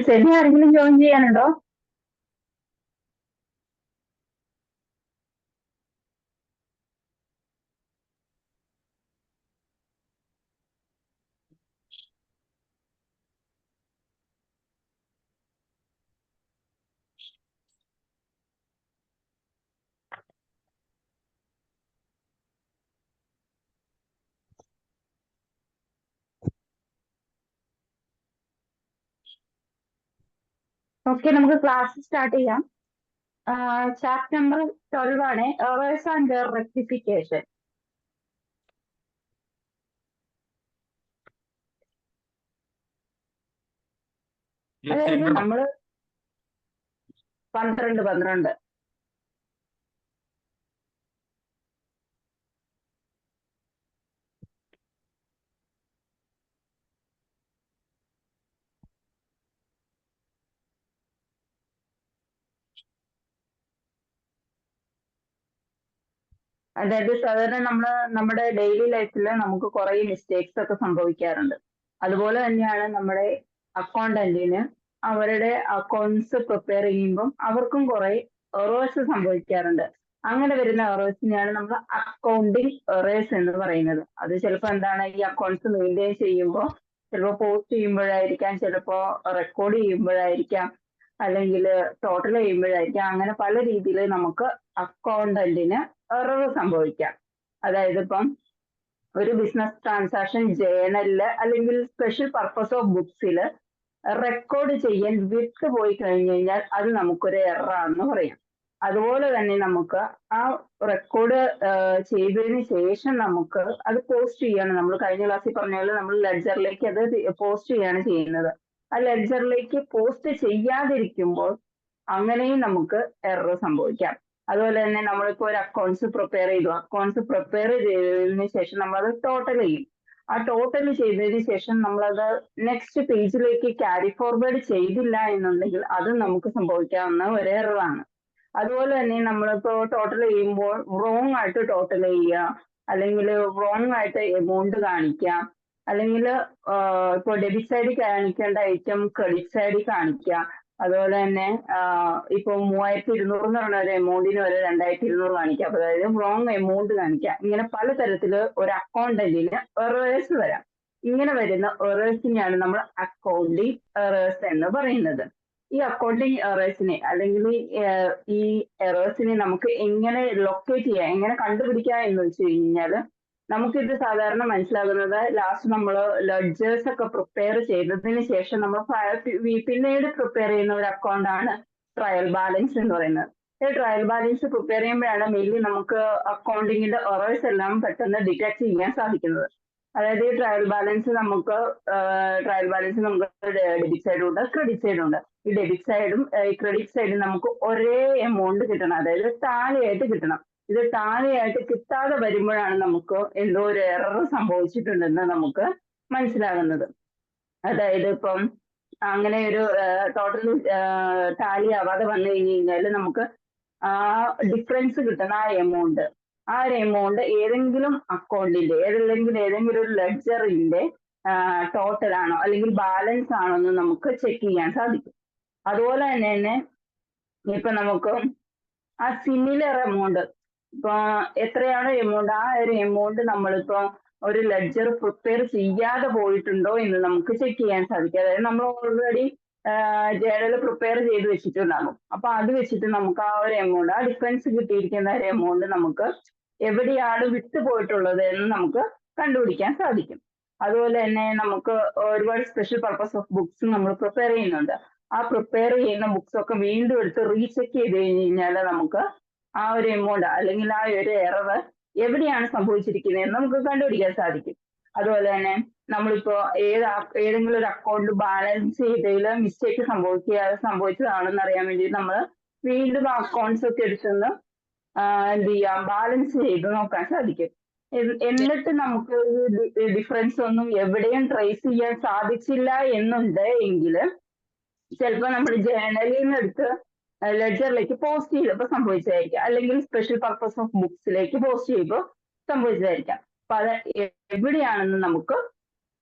ശനി ആരെങ്കിലും join ചെയ്യാനുണ്ടോ? Okay, നമുക്ക് ക്ലാസ് സ്റ്റാർട്ട് ചെയ്യാം. ചാപ്റ്റർ നമ്പർ 12 ആണ്, എറേഴ്സ് ആൻഡ് റെക്ടിഫിക്കേഷൻ. അതായത് നമ്മള് 12. അതായത് സാധാരണ നമ്മുടെ ഡെയിലി ലൈഫിൽ നമുക്ക് കുറെ മിസ്റ്റേക്സ് ഒക്കെ സംഭവിക്കാറുണ്ട്. അതുപോലെ തന്നെയാണ് നമ്മുടെ അക്കൗണ്ടന്റിന് അവരുടെ അക്കൗണ്ട്സ് പ്രിപ്പയർ ചെയ്യുമ്പം അവർക്കും കുറെ എറേഴ്സ് സംഭവിക്കാറുണ്ട്. അങ്ങനെ വരുന്ന എറേഴ്സിനെയാണ് നമ്മൾ അക്കൗണ്ടിങ് എറേഴ്സ് എന്ന് പറയുന്നത്. അത് ചിലപ്പോൾ എന്താണ്, ഈ അക്കൗണ്ട്സ് മെയിൻറ്റെയിൻ ചെയ്യുമ്പോൾ ചിലപ്പോൾ പോസ്റ്റ് ചെയ്യുമ്പോഴായിരിക്കാം, ചിലപ്പോൾ റെക്കോർഡ് ചെയ്യുമ്പോഴായിരിക്കാം, അല്ലെങ്കിൽ ടോട്ടൽ ചെയ്യുമ്പോഴായിരിക്കാം. അങ്ങനെ പല രീതിയിൽ നമുക്ക് അക്കൗണ്ടന്റിന് എറർ സംഭവിക്കാം. അതായത് ഇപ്പം ഒരു ബിസിനസ് ട്രാൻസാക്ഷൻ ജേണലില് അല്ലെങ്കിൽ സ്പെഷ്യൽ പർപ്പസ് ഓഫ് ബുക്സിൽ റെക്കോർഡ് ചെയ്യാൻ വിട്ടു പോയി കഴിഞ്ഞു കഴിഞ്ഞാൽ അത് നമുക്കൊരു എററാണെന്ന് പറയാം. അതുപോലെ തന്നെ നമുക്ക് ആ റെക്കോർഡ് ചെയ്തതിന് ശേഷം നമുക്ക് അത് പോസ്റ്റ് ചെയ്യാണ്. നമ്മൾ കഴിഞ്ഞ ക്ലാസ്സിൽ പറഞ്ഞ പോലെ നമ്മൾ ലെഡ്ജറിലേക്ക് അത് പോസ്റ്റ് ചെയ്യാണ് ചെയ്യുന്നത്. ആ ലെഡ്ജറിലേക്ക് പോസ്റ്റ് ചെയ്യാതിരിക്കുമ്പോൾ അങ്ങനെയും നമുക്ക് എറർ സംഭവിക്കാം. അതുപോലെ തന്നെ നമ്മളിപ്പോ ഒരു അക്കൗണ്ട്സ് പ്രിപ്പയർ ചെയ്തു, അക്കൗണ്ട്സ് പ്രിപ്പയർ ചെയ്തതിന് ശേഷം നമ്മളത് ടോട്ടൽ ചെയ്യും. ആ ടോട്ടൽ ചെയ്തതിന് ശേഷം നമ്മളത് നെക്സ്റ്റ് പേജിലേക്ക് ക്യാരി ഫോർവേഡ് ചെയ്തില്ല എന്നുണ്ടെങ്കിൽ അത് നമുക്ക് സംഭവിക്കാവുന്ന ഒരു എററാണ്. അതുപോലെ തന്നെ നമ്മളിപ്പോ ടോട്ടൽ ചെയ്യുമ്പോൾ റോങ് ആയിട്ട് ടോട്ടൽ ചെയ്യുക, അല്ലെങ്കിൽ റോങ് ആയിട്ട് എമൗണ്ട് കാണിക്കാം, അല്ലെങ്കിൽ ഇപ്പോൾ ഡെബിറ്റ് സൈഡിൽ കാണിക്കേണ്ട ഐറ്റം ക്രെഡിറ്റ് സൈഡിൽ കാണിക്കുക. അതുപോലെ തന്നെ ഇപ്പൊ 3200 എന്ന് പറഞ്ഞ ഒരു എമൗണ്ടിന് വരെ 2200 കാണിക്കാം. അപ്പൊ അതായത് റോങ് എമൗണ്ട് കാണിക്കാം. ഇങ്ങനെ പലതരത്തില് ഒരു അക്കൗണ്ടന്റിന് എറേഴ്സ് വരാം. ഇങ്ങനെ വരുന്ന എറേഴ്സിനെയാണ് നമ്മൾ അക്കൗണ്ടിങ് എറേഴ്സ് എന്ന് പറയുന്നത്. ഈ അക്കൗണ്ടിങ് എറേഴ്സിനെ അല്ലെങ്കിൽ ഈ എറേഴ്സിനെ നമുക്ക് എങ്ങനെ ലൊക്കേറ്റ് ചെയ്യാം, എങ്ങനെ കണ്ടുപിടിക്കാം എന്ന് വെച്ച് കഴിഞ്ഞാല് നമുക്കിത് സാധാരണ മനസ്സിലാകുന്നത് ലാസ്റ്റ് നമ്മൾ ലെഡ്ജേഴ്സ് ഒക്കെ പ്രിപ്പയർ ചെയ്തതിന് ശേഷം നമ്മൾ പിന്നീട് പ്രിപ്പയർ ചെയ്യുന്ന ഒരു അക്കൗണ്ട് ആണ് ട്രയൽ ബാലൻസ് എന്ന് പറയുന്നത്. ഈ ട്രയൽ ബാലൻസ് പ്രിപ്പയർ ചെയ്യുമ്പോഴാണ് മെയിൻലി നമുക്ക് അക്കൗണ്ടിങ്ങിന്റെ എറേഴ്സ് എല്ലാം പെട്ടെന്ന് ഡിറ്റക്ട് ചെയ്യാൻ സാധിക്കുന്നത്. അതായത് ഈ ട്രയൽ ബാലൻസ് നമുക്ക് ഡെബിറ്റ് സൈഡും ഉണ്ട്, ക്രെഡിറ്റ് സൈഡും ഉണ്ട്. ഈ ഡെബിറ്റ് സൈഡും ഈ ക്രെഡിറ്റ് സൈഡും നമുക്ക് ഒരേ എമൗണ്ട് കിട്ടണം, അതായത് താഴെയായിട്ട് കിട്ടണം. ഇത് താഴെയായിട്ട് കിട്ടാതെ വരുമ്പോഴാണ് നമുക്ക് എന്തോ ഒരു എറർ സംഭവിച്ചിട്ടുണ്ടെന്ന് നമുക്ക് മനസ്സിലാകുന്നത്. അതായത് ഇപ്പം അങ്ങനെ ഒരു ടോട്ടൽ ടാലി ആവാതെ വന്നു കഴിഞ്ഞു കഴിഞ്ഞാൽ നമുക്ക് ആ ഡിഫറൻസ് കിട്ടുന്ന ആ ഒരു എമൗണ്ട് ഏതെങ്കിലും അക്കൗണ്ടിന്റെ ഏതെങ്കിലും ഒരു ലെഡ്ജറിന്റെ ടോട്ടൽ ആണോ അല്ലെങ്കിൽ ബാലൻസ് ആണോ എന്ന് നമുക്ക് ചെക്ക് ചെയ്യാൻ സാധിക്കും. അതുപോലെ തന്നെ ഇപ്പൊ നമുക്ക് ആ സിമിലർ എമൗണ്ട് ഇപ്പൊ എത്രയാണോ എമൗണ്ട് ആ ഒരു എമൗണ്ട് നമ്മളിപ്പോ ഒരു ലെഡ്ജർ പ്രിപ്പയർ ചെയ്യാതെ പോയിട്ടുണ്ടോ എന്ന് നമുക്ക് ചെക്ക് ചെയ്യാൻ സാധിക്കും. അതായത് നമ്മൾ ഓൾറെഡി ജേണൽ പ്രിപ്പയർ ചെയ്ത് വെച്ചിട്ടുണ്ടാകും. അപ്പൊ അത് വെച്ചിട്ട് നമുക്ക് ആ ഒരു എമൗണ്ട്, ആ ഡിഫറൻസ് കിട്ടിയിരിക്കുന്ന ഒരു എമൗണ്ട് നമുക്ക് എവിടെയാണ് വിട്ടുപോയിട്ടുള്ളത് എന്ന് നമുക്ക് കണ്ടുപിടിക്കാൻ സാധിക്കും. അതുപോലെ തന്നെ നമുക്ക് ഒരുപാട് സ്പെഷ്യൽ പർപ്പസ് ഓഫ് ബുക്സ് നമ്മൾ പ്രിപ്പയർ ചെയ്യുന്നുണ്ട്. ആ പ്രിപ്പയർ ചെയ്യുന്ന ബുക്സ് ഒക്കെ വീണ്ടും എടുത്ത് റീചെക്ക് ചെയ്ത് കഴിഞ്ഞ് കഴിഞ്ഞാൽ നമുക്ക് ആ ഒരു എമൗണ്ട് അല്ലെങ്കിൽ ആ ഒരു എറർ എവിടെയാണ് സംഭവിച്ചിരിക്കുന്നത് എന്ന് നമുക്ക് കണ്ടുപിടിക്കാൻ സാധിക്കും. അതുപോലെ തന്നെ നമ്മളിപ്പോ ഏതെങ്കിലും ഒരു അക്കൗണ്ട് ബാലൻസ് ചെയ്തതിൽ മിസ്റ്റേക്ക് സംഭവിച്ചതാണെന്ന് അറിയാൻ വേണ്ടി നമ്മൾ വീണ്ടും ആ അക്കൗണ്ട്സ് ഒക്കെ എടുത്തൊന്ന് എന്ത് ചെയ്യാം, ബാലൻസ് ചെയ്ത് നോക്കാൻ സാധിക്കും. എന്നിട്ട് നമുക്ക് ഡിഫറൻസ് ഒന്നും എവിടെയും ട്രേസ് ചെയ്യാൻ സാധിച്ചില്ല എന്നുണ്ട് എങ്കിൽ ചിലപ്പോൾ നമ്മൾ ജേണലിൽ നിന്ന് എടുത്ത് ലെഡ്ജറിലേക്ക് പോസ്റ്റ് ചെയ്തപ്പോൾ സംഭവിച്ചതായിരിക്കാം, അല്ലെങ്കിൽ സ്പെഷ്യൽ പർപ്പസ് ഓഫ് ബുക്സിലേക്ക് പോസ്റ്റ് ചെയ്യുമ്പോൾ സംഭവിച്ചതായിരിക്കാം. അപ്പൊ അത് എവിടെയാണെന്ന് നമുക്ക്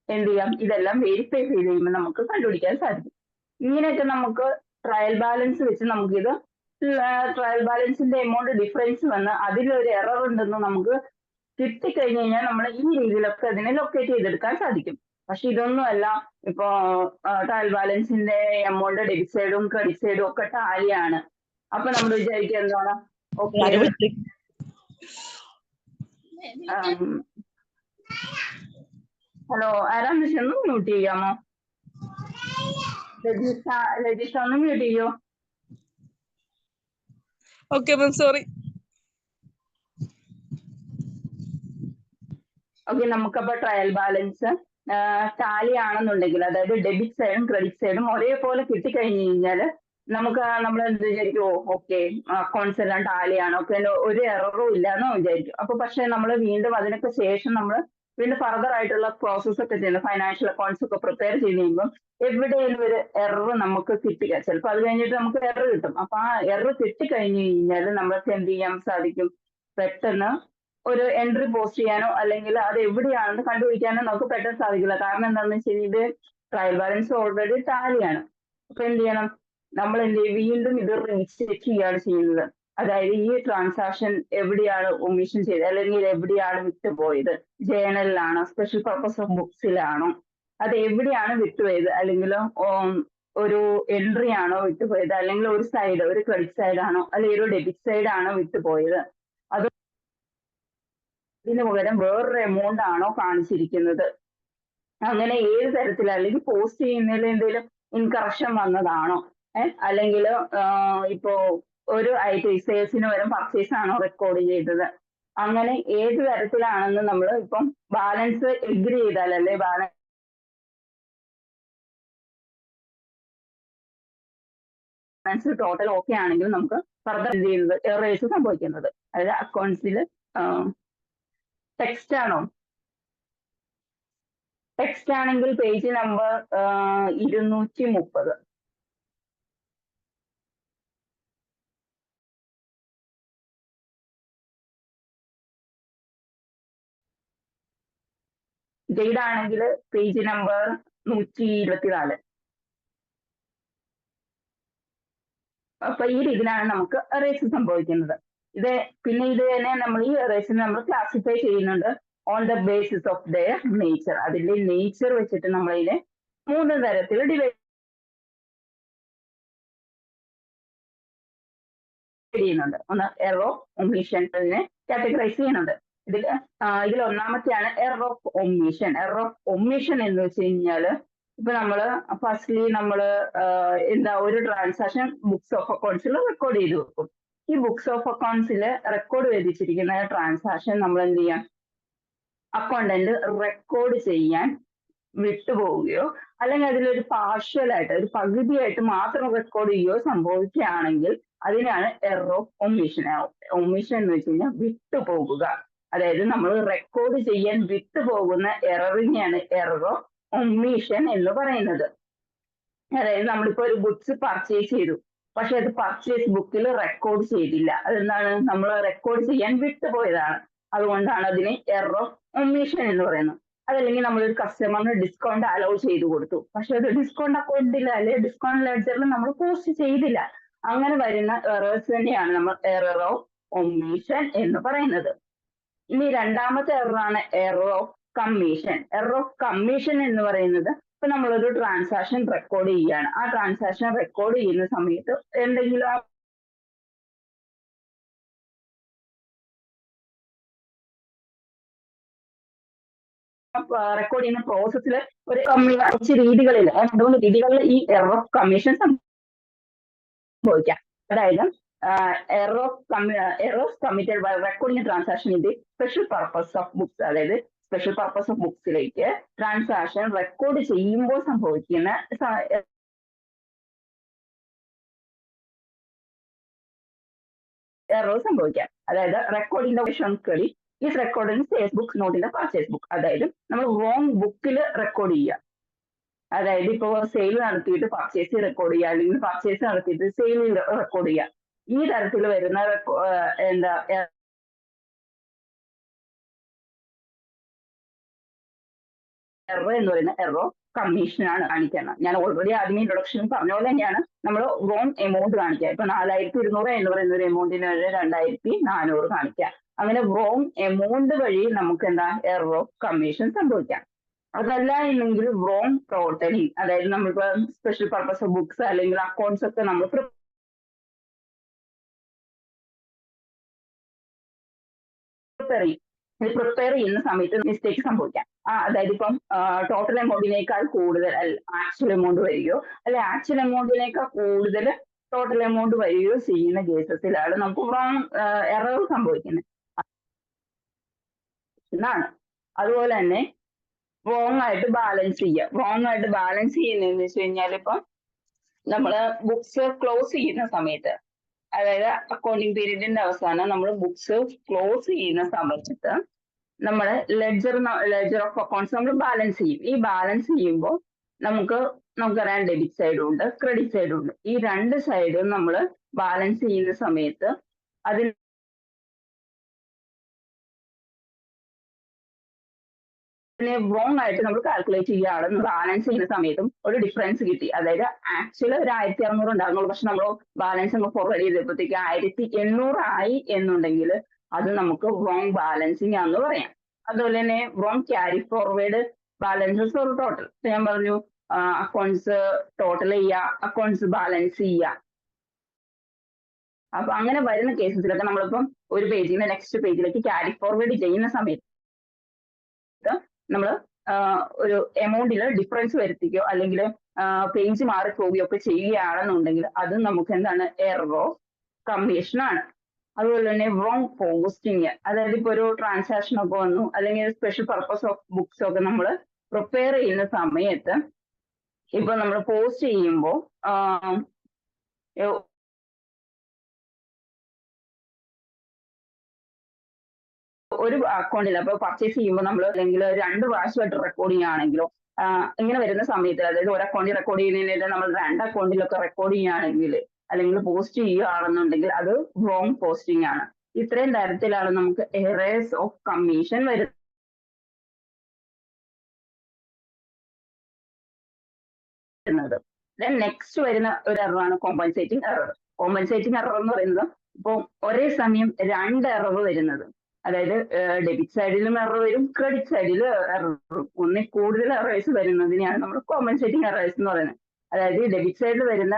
എന്ത് ചെയ്യാം, ഇതെല്ലാം വെരിഫൈ ചെയ്ത് കഴിയുമ്പോൾ നമുക്ക് കണ്ടുപിടിക്കാൻ സാധിക്കും. ഇങ്ങനെയൊക്കെ നമുക്ക് ട്രയൽ ബാലൻസ് വെച്ച് നമുക്കിത് ട്രയൽ ബാലൻസിന്റെ എമൗണ്ട് ഡിഫറൻസ് വന്ന് അതിലൊരു എറർ ഉണ്ടെന്ന് നമുക്ക് കിട്ടിക്കഴിഞ്ഞ് കഴിഞ്ഞാൽ നമ്മൾ ഈ രീതിയിലൊക്കെ അതിനെ ലൊക്കേറ്റ് ചെയ്തെടുക്കാൻ സാധിക്കും. പക്ഷെ ഇതൊന്നുമല്ല. ഇപ്പോ ട്രയൽ ബാലൻസിന്റെ എമൗണ്ട് ഡെബിറ്റ് സൈഡും ക്രെഡിറ്റ് സൈഡും ഒക്കെ ടാലിയാണ്. അപ്പൊ നമ്മൾ വിചാരിക്കുക എന്താണ്, ഓക്കെ ഹലോ ആരാന്ന് വെച്ചാൽ ഒന്ന് മ്യൂട്ട് ചെയ്യാമോ? ലജിഷ ഒന്ന് മ്യൂട്ട് ചെയ്യോ? Okay ma'am, sorry. ഓക്കെ, നമുക്കപ്പോ ട്രയൽ ബാലൻസ് ടാലി ആണെന്നുണ്ടെങ്കിൽ, അതായത് ഡെബിറ്റ് സൈഡും ക്രെഡിറ്റ് സൈഡും ഒരേപോലെ കിട്ടിക്കഴിഞ്ഞു കഴിഞ്ഞാല് നമുക്ക് നമ്മൾ എന്ത് വിചാരിക്കും, ഓക്കെ അക്കൗണ്ട്സ് എല്ലാം ടാലിയാണ്, ഓക്കെ ഒരു എററും ഇല്ല എന്ന് വിചാരിക്കും. അപ്പൊ പക്ഷെ നമ്മൾ വീണ്ടും അതിനൊക്കെ ശേഷം നമ്മൾ വീണ്ടും ഫർദർ ആയിട്ടുള്ള പ്രോസസ് ഒക്കെ ചെയ്യുന്നത്, ഫൈനാൻഷ്യൽ അക്കൗണ്ട്സ് ഒക്കെ പ്രിപ്പയർ ചെയ്ത് കഴിയുമ്പോൾ എവിടെയെങ്കിലും ഒരു എറർ നമുക്ക് കിട്ടുക. ചിലപ്പോൾ അത് കഴിഞ്ഞിട്ട് നമുക്ക് എറർ കിട്ടും. അപ്പൊ ആ എറർ കിട്ടിക്കഴിഞ്ഞു കഴിഞ്ഞാൽ നമ്മൾക്ക് എന്ത് ചെയ്യാൻ സാധിക്കും, പെട്ടെന്ന് ഒരു എൻട്രി പോസ്റ്റ് ചെയ്യാനോ അല്ലെങ്കിൽ അത് എവിടെയാണെന്ന് കണ്ടുപിടിക്കാനോ നമുക്ക് പെട്ടെന്ന് സാധിക്കില്ല. കാരണം എന്താണെന്ന് വെച്ച് കഴിഞ്ഞാൽ ഇത് ട്രയൽ ബാലൻസ് ഓൾറെഡി ടാലിയാണ്. അപ്പൊ എന്ത് ചെയ്യണം, നമ്മൾ എന്ത് ചെയ്യും, വീണ്ടും ഇത് റീചെക്ക് ചെയ്യുകയാണ് ചെയ്യുന്നത്. അതായത് ഈ ട്രാൻസാക്ഷൻ എവിടെയാണ് ഒമിഷൻ ചെയ്തത്, അല്ലെങ്കിൽ എവിടെയാണ് വിട്ടുപോയത്, ജേണലിലാണോ സ്പെഷ്യൽ പർപ്പസ് ഓഫ് ബുക്സിലാണോ, അത് എവിടെയാണ് വിട്ടുപോയത്, അല്ലെങ്കിൽ ഒരു എൻട്രി ആണോ വിട്ടുപോയത്, അല്ലെങ്കിൽ ഒരു സൈഡ് ഒരു ക്രെഡിറ്റ് സൈഡ് ആണോ അല്ലെങ്കിൽ ഒരു ഡെബിറ്റ് സൈഡ് ആണോ വിട്ടുപോയത്, അത് ഇതിന് പകരം വേറൊരു എമൗണ്ട് ആണോ കാണിച്ചിരിക്കുന്നത്, അങ്ങനെ ഏത് തരത്തിൽ, അല്ലെങ്കിൽ പോസ്റ്റ് ചെയ്യുന്നതിൽ എന്തെങ്കിലും ഇൻകറക്ഷൻ വന്നതാണോ, അല്ലെങ്കിൽ ഇപ്പോ ഒരു ഐറ്റം സെയിൽസിന് പകരം പർച്ചേസ് ആണോ റെക്കോർഡ് ചെയ്തത്, അങ്ങനെ ഏത് തരത്തിലാണെന്ന് നമ്മൾ ഇപ്പം ബാലൻസ് എഗ്രി ചെയ്താലല്ലേ ബാലൻസ് ടോട്ടൽ ഓക്കെ ആണെങ്കിൽ നമുക്ക് ഫർദർ എന്ത് ചെയ്യുന്നത്, എറേഴ്സ് സംഭവിക്കുന്നത്. അതായത് അക്കൗണ്ട്സിൽ ടെക്സ്റ്റ് ആണോ, ടെക്സ്റ്റ് ആണെങ്കിൽ പേജ് നമ്പർ 230. ജെയ്ഡ് ആണെങ്കിൽ പേജ് നമ്പർ 124. അപ്പൊ ഈ രീതിയിലാണ് നമുക്ക് എറേസ് സംഭവിക്കുന്നത്. പിന്നെ ഇത് തന്നെ നമ്മൾ ഈ എറേസിനെ നമ്മൾ ക്ലാസിഫൈ ചെയ്യുന്നുണ്ട് on the basis of their nature. അതിന്റെ നേച്ചർ വെച്ചിട്ട് നമ്മൾ ഇതിനെ 3 തരത്തിൽ ഡിവൈഡ് ചെയ്യുന്നുണ്ട്. ഒന്ന് എറർ ഓഫ് ഒമിഷൻ കാറ്റഗറൈസ് ചെയ്യുന്നുണ്ട്. ഇതിൽ ഒന്നാമത്തെയാണ് error of omission. Error of omission എന്ന് വെച്ച് കഴിഞ്ഞാൽ ഇപ്പൊ നമ്മള് ഫസ്റ്റ്ലി നമ്മള് എന്താ ഒരു ട്രാൻസാക്ഷൻ ബുക്സ് ഓഫ് അക്കൗണ്ട്സിൽ റെക്കോർഡ് ചെയ്ത് വെക്കും. ഈ ബുക്സ് ഓഫ് അക്കൗണ്ട്സിൽ റെക്കോർഡ് ചെയ്തിരിക്കുന്ന ട്രാൻസാക്ഷൻ നമ്മൾ എന്ത് ചെയ്യാം, അക്കൗണ്ടന്റ് റെക്കോർഡ് ചെയ്യാൻ വിട്ടുപോവുകയോ അല്ലെങ്കിൽ അതിലൊരു പാർഷ്യലായിട്ട് ഒരു പകുതിയായിട്ട് മാത്രം റെക്കോർഡ് ചെയ്യുകയോ സംഭവിക്കുകയാണെങ്കിൽ അതിനാണ് എറർ ഓഫ് ഒമിഷൻ. ഒമിഷൻ എന്ന് വെച്ച് കഴിഞ്ഞാൽ വിട്ടുപോകുക. അതായത് നമ്മൾ റെക്കോർഡ് ചെയ്യാൻ വിട്ടുപോകുന്ന എററിനെയാണ് എറർ ഓഫ് ഒമിഷൻ എന്ന് പറയുന്നത്. അതായത് നമ്മളിപ്പോ ഒരു ബുക്സ് പർച്ചേസ് ചെയ്തു, പക്ഷെ അത് പർച്ചേസ് ബുക്കിൽ റെക്കോർഡ് ചെയ്തില്ല. അതെന്താണ്, നമ്മൾ റെക്കോർഡ് ചെയ്യാൻ വിട്ടുപോയതാണ്. അതുകൊണ്ടാണ് അതിന് എറർ ഓഫ് ഒമിഷൻ എന്ന് പറയുന്നത്. അതല്ലെങ്കിൽ നമ്മളൊരു കസ്റ്റമറിന് ഡിസ്കൗണ്ട് അലോ ചെയ്ത് കൊടുത്തു, പക്ഷെ അത് ഡിസ്കൗണ്ട് അക്കൗണ്ടിൽ അല്ലെങ്കിൽ ഡിസ്കൗണ്ട് ലെഡ്ജറിൽ നമ്മൾ പോസ്റ്റ് ചെയ്തില്ല. അങ്ങനെ വരുന്ന എറേഴ്സ് തന്നെയാണ് നമ്മൾ എറർ ഓഫ് ഒമിഷൻ എന്ന് പറയുന്നത്. ഇനി രണ്ടാമത്തെ എററാണ് error of commission. Error of commission എന്ന് പറയുന്നത് ഇപ്പൊ നമ്മളൊരു ട്രാൻസാക്ഷൻ റെക്കോർഡ് ചെയ്യുകയാണ്. ആ ട്രാൻസാക്ഷൻ റെക്കോർഡ് ചെയ്യുന്ന സമയത്ത് എന്തെങ്കിലും റെക്കോർഡ് ചെയ്യുന്ന പ്രോസസ്സിൽ ഒരു കുറച്ച് രീതികളിൽ 2-3 രീതികളിൽ ഈ എറർ ഓഫ് കമ്മീഷൻ സംഭവിക്കാം. അതായത് error of committed by recording transaction in the special purpose of books. അതായത് സ്പെഷ്യൽ പർപ്പസ് ഓഫ് ബുക്സിലേക്ക് ട്രാൻസാക്ഷൻ റെക്കോർഡ് ചെയ്യുമ്പോൾ സംഭവിക്കുന്ന എറർ സംഭവിക്കാം. അതായത് recording credit is record in sales books not in the purchase book. അതായത് നമ്മൾ റോങ് ബുക്കിൽ record ചെയ്യുക. അതായത് ഇപ്പോ സെയിൽ നടത്തിയിട്ട് പർച്ചേസ് റെക്കോർഡ് ചെയ്യുക, അല്ലെങ്കിൽ പർച്ചേസ് നടത്തിയിട്ട് സെയിൽ റെക്കോർഡ് ചെയ്യുക. ഈ തരത്തിൽ വരുന്ന എന്താ എറർ എന്ന് പറയുന്ന എറർ കമ്മീഷനാണ് കാണിക്കുന്നത്. ഞാൻ ഓൾറെഡി ആദ്യമേ ഇൻട്രൊഡക്ഷൻ പറഞ്ഞ പോലെ തന്നെയാണ് നമ്മൾ റോങ് എമൗണ്ട് കാണിക്കുക. ഇപ്പൊ 4200 എന്ന് പറയുന്ന ഒരു എമൗണ്ടിന് 2400 കാണിക്കുക. അങ്ങനെ റോങ് എമൗണ്ട് വഴി നമുക്ക് എന്താ എറർ ഓഫ് കമ്മീഷൻ സംഭവിക്കാം. അതല്ല എന്നെങ്കിൽ റോങ് ടോട്ടലിംഗ്, അതായത് നമ്മളിപ്പോ സ്പെഷ്യൽ പർപ്പസ് ബുക്സ് അല്ലെങ്കിൽ അക്കൗണ്ട്സ് ഒക്കെ നമ്മൾ പ്രിപ്പയർ ചെയ്യുന്ന സമയത്ത് മിസ്റ്റേക്ക് സംഭവിക്കാം. അതായത് ഇപ്പം ടോട്ടൽ എമൗണ്ടിനേക്കാൾ കൂടുതൽ ആക്ച്വൽ എമൗണ്ട് വരികയോ അല്ലെ ആക്ച്വൽ എമൗണ്ടിനേക്കാൾ കൂടുതൽ ടോട്ടൽ എമൗണ്ട് വരികയോ ചെയ്യുന്ന കേസസിലാണ് നമുക്ക് റോങ് എറർ സംഭവിക്കുന്നത് എന്നാണ്. അതുപോലെ തന്നെ റോങ് ആയിട്ട് ബാലൻസ് ചെയ്യുക. റോങ് ആയിട്ട് ബാലൻസ് ചെയ്യുന്നതെന്ന് വെച്ച് കഴിഞ്ഞാൽ ഇപ്പം നമ്മള് ബുക്സ് ക്ലോസ് ചെയ്യുന്ന സമയത്ത്, അതായത് അക്കൗണ്ടിങ് പീരീഡിന്റെ അവസാനം നമ്മൾ ബുക്സ് ക്ലോസ് ചെയ്യുന്ന സമയത്ത് നമ്മൾ ലെഡ്ജർ ഓഫ് അക്കൗണ്ട്സ് നമ്മൾ ബാലൻസ് ചെയ്യും. ഈ ബാലൻസ് ചെയ്യുമ്പോൾ നമുക്കറിയാം ഡെബിറ്റ് സൈഡും ഉണ്ട് ക്രെഡിറ്റ് സൈഡും ഉണ്ട്. ഈ രണ്ട് സൈഡും നമ്മൾ ബാലൻസ് ചെയ്യുന്ന സമയത്ത് അതിൽ റോങ് ആയിട്ട് നമ്മൾ കാൽക്കുലേറ്റ് ചെയ്യുകയാണ്. ബാലൻസ് ചെയ്യുന്ന സമയത്തും ഒരു ഡിഫറൻസ് കിട്ടി. അതായത് ആക്ച്വൽ ഒരു 1600 ഉണ്ടാകുന്നുള്ളൂ, പക്ഷെ നമ്മൾ ബാലൻസ് നമ്മൾ ഫോർവേഡ് ചെയ്തപ്പോഴത്തേക്ക് 1800 ആയി എന്നുണ്ടെങ്കിൽ അത് നമുക്ക് റോങ് ബാലൻസിങ് ആണെന്ന് പറയാം. അതുപോലെ തന്നെ റോങ് ക്യാരി ഫോർവേഡ് ബാലൻസസ് ഒരു ടോട്ടൽ. ഞാൻ പറഞ്ഞു അക്കൗണ്ട്സ് ടോട്ടൽ ചെയ്യുക, അക്കൗണ്ട്സ് ബാലൻസ് ചെയ്യുക. അപ്പൊ അങ്ങനെ വരുന്ന കേസസിലൊക്കെ നമ്മളിപ്പം ഒരു പേജിൽ നിന്ന് നെക്സ്റ്റ് പേജിലേക്ക് ക്യാരി ഫോർവേഡ് ചെയ്യുന്ന സമയത്ത് നമ്മൾ ഒരു എമൗണ്ടിൽ ഡിഫറൻസ് വരുത്തിക്കോ അല്ലെങ്കിൽ പേജ് മാറിപ്പോവുകയോ ഒക്കെ ചെയ്യുകയാണെന്നുണ്ടെങ്കിൽ അത് നമുക്ക് എന്താണ് എറർ ഓഫ് കമ്മീഷൻ ആണ്. അതുപോലെ തന്നെ റോങ് പോസ്റ്റിങ്, അതായത് ഇപ്പൊ ഒരു ട്രാൻസാക്ഷൻ ഒക്കെ വന്നു അല്ലെങ്കിൽ സ്പെഷ്യൽ പർപ്പസ് ഓഫ് ബുക്സ് ഒക്കെ നമ്മൾ പ്രിപ്പയർ ചെയ്യുന്ന സമയത്ത് ഇപ്പൊ നമ്മൾ പോസ്റ്റ് ചെയ്യുമ്പോൾ ഒരു അക്കൗണ്ടിൽ അപ്പൊ പർച്ചേസ് ചെയ്യുമ്പോൾ നമ്മൾ അല്ലെങ്കിൽ 2 പ്രാവശ്യമായിട്ട് റെക്കോർഡ് ചെയ്യുകയാണെങ്കിലോ ഇങ്ങനെ വരുന്ന സമയത്ത്, അതായത് ഒരു അക്കൗണ്ടിൽ റെക്കോർഡ് ചെയ്യുന്നതിന് നമ്മൾ 2 അക്കൗണ്ടിലൊക്കെ റെക്കോർഡ് ചെയ്യുകയാണെങ്കിൽ അല്ലെങ്കിൽ പോസ്റ്റ് ചെയ്യുകയാണെന്നുണ്ടെങ്കിൽ അത് റോങ് പോസ്റ്റിംഗ് ആണ്. ഇത്രയും തരത്തിലാണ് നമുക്ക് എറേഴ്സ് ഓഫ് കമ്മീഷൻ വരുന്നത്. നെക്സ്റ്റ് വരുന്ന ഒരു എററാണ് കോമ്പൻസേറ്റിംഗ് എറർ. കോമ്പൻസേറ്റിംഗ് എറർ എന്ന് പറയുന്നത് ഇപ്പോൾ ഒരേ സമയം 2 എറർ വരുന്നത്, അതായത് ഡെബിറ്റ് സൈഡിലും എറർ വരും ക്രെഡിറ്റ് സൈഡിലും എറർ വരും. ഒന്നിൽ കൂടുതൽ എറേഴ്സ് വരുന്നതിനെയാണ് നമ്മൾ കോമ്പൻസേറ്റിംഗ് എറേഴ്സ് എന്ന് പറയുന്നത്. അതായത് ഡെബിറ്റ് സൈഡിൽ വരുന്ന